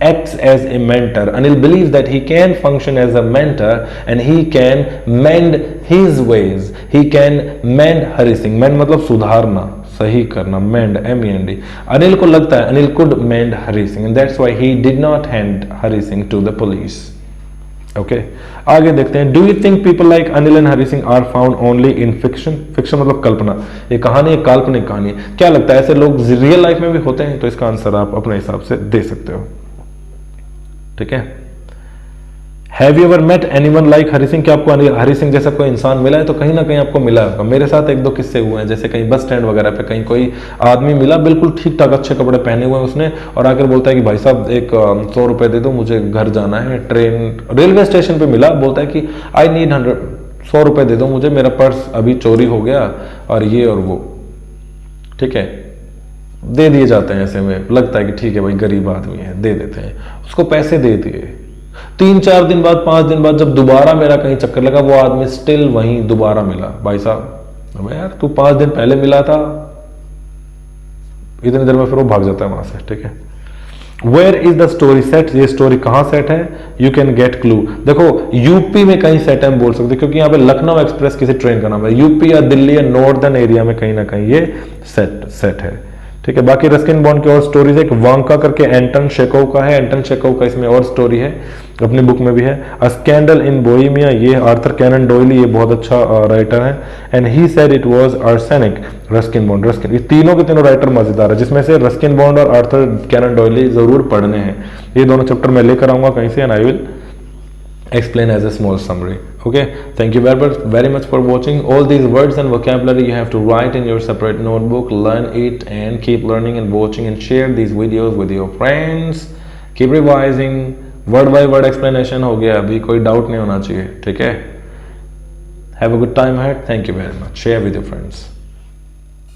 acts as a mentor. Anil believes that he can function as a mentor and he can mend his ways. He can mend Hari Singh, mend मतलब सुधारना, सही करना, mend, M-E-N-D. Anil को लगता है Anil could mend Hari Singh and that's why he did not hand Hari Singh to the police. Okay, आगे देखते हैं। Do you think people like Anil and Hari Singh are found only in fiction? Fiction मतलब कल्पना, ये कहानी एक काल्पनिक कहानी है। क्या लगता है ऐसे लोग रियल लाइफ में भी होते हैं? तो इसका आंसर आप अपने हिसाब से दे सकते हो, ठीक है। Have you ever met anyone like Hari Singh? क्या आपको हरी सिंह जैसा कोई इंसान मिला है? तो कहीं ना कहीं आपको मिला होगा। मेरे साथ एक दो किस्से हुए हैं, जैसे कहीं बस स्टैंड वगैरह पे कहीं कोई आदमी मिला, बिल्कुल ठीक ठाक अच्छे कपड़े पहने हुए उसने, और आकर बोलता है कि भाई साहब एक 100 रुपए दे दो, मुझे घर जाना है। रेलवे स्टेशन पे मिला, बोलता है कि आई नीड 100 रुपए दे दो मुझे, मेरा पर्स अभी चोरी हो गया और ये और वो, ठीक है, दे दिए जाते हैं। ऐसे में लगता है कि ठीक है भाई गरीब आदमी है, दे देते हैं उसको, पैसे दे दिए। 3-4 दिन बाद, 5 दिन बाद जब दोबारा मेरा कहीं चक्कर लगा, वो आदमी स्टिल वहीं दोबारा मिला। भाई साहब, अबे यार तू 5 दिन पहले मिला था। इतनी देर में फिर वो भाग जाता है वहां से, ठीक है। Where is the story set, ये स्टोरी कहां सेट है, यू कैन गेट क्लू। देखो यूपी में कहीं सेट है हम बोल सकते, क्योंकि यहाँ पे लखनऊ एक्सप्रेस किसी ट्रेन का नाम है। यूपी या दिल्ली या नॉर्दर्न एरिया में कहीं ना कहीं ये सेट है, ठीक है। बाकी रस्किन बॉन्ड की और स्टोरीज, एक वांका करके एंटन शेकोव का है, एंटन शेकोव का इसमें और स्टोरी है, अपनी बुक में भी है। अ स्कैंडल इन बोहेमिया, ये आर्थर कैनन डॉयली, ये बहुत अच्छा राइटर है। And he said it was arsenic, Ruskin bond, Ruskin, ये तीनों के तीनों राइटर मजेदार है, जिसमें से रस्किन बॉन्ड और आर्थर कैनन डॉयली जरूर पढ़ने हैं। ये दोनों चैप्टर मैं लेकर आऊंगा कहीं से, and I will explain as a small summary. Okay, thank you very much for watching. All these words and vocabulary you have to write in your separate notebook, learn it and keep learning and watching, and share these videos with your friends. Keep revising. Word by word explanation हो गया, अभी कोई doubt नहीं होना चाहिए, ठीक है। Have a good time ahead. Thank you very much. Share with your friends.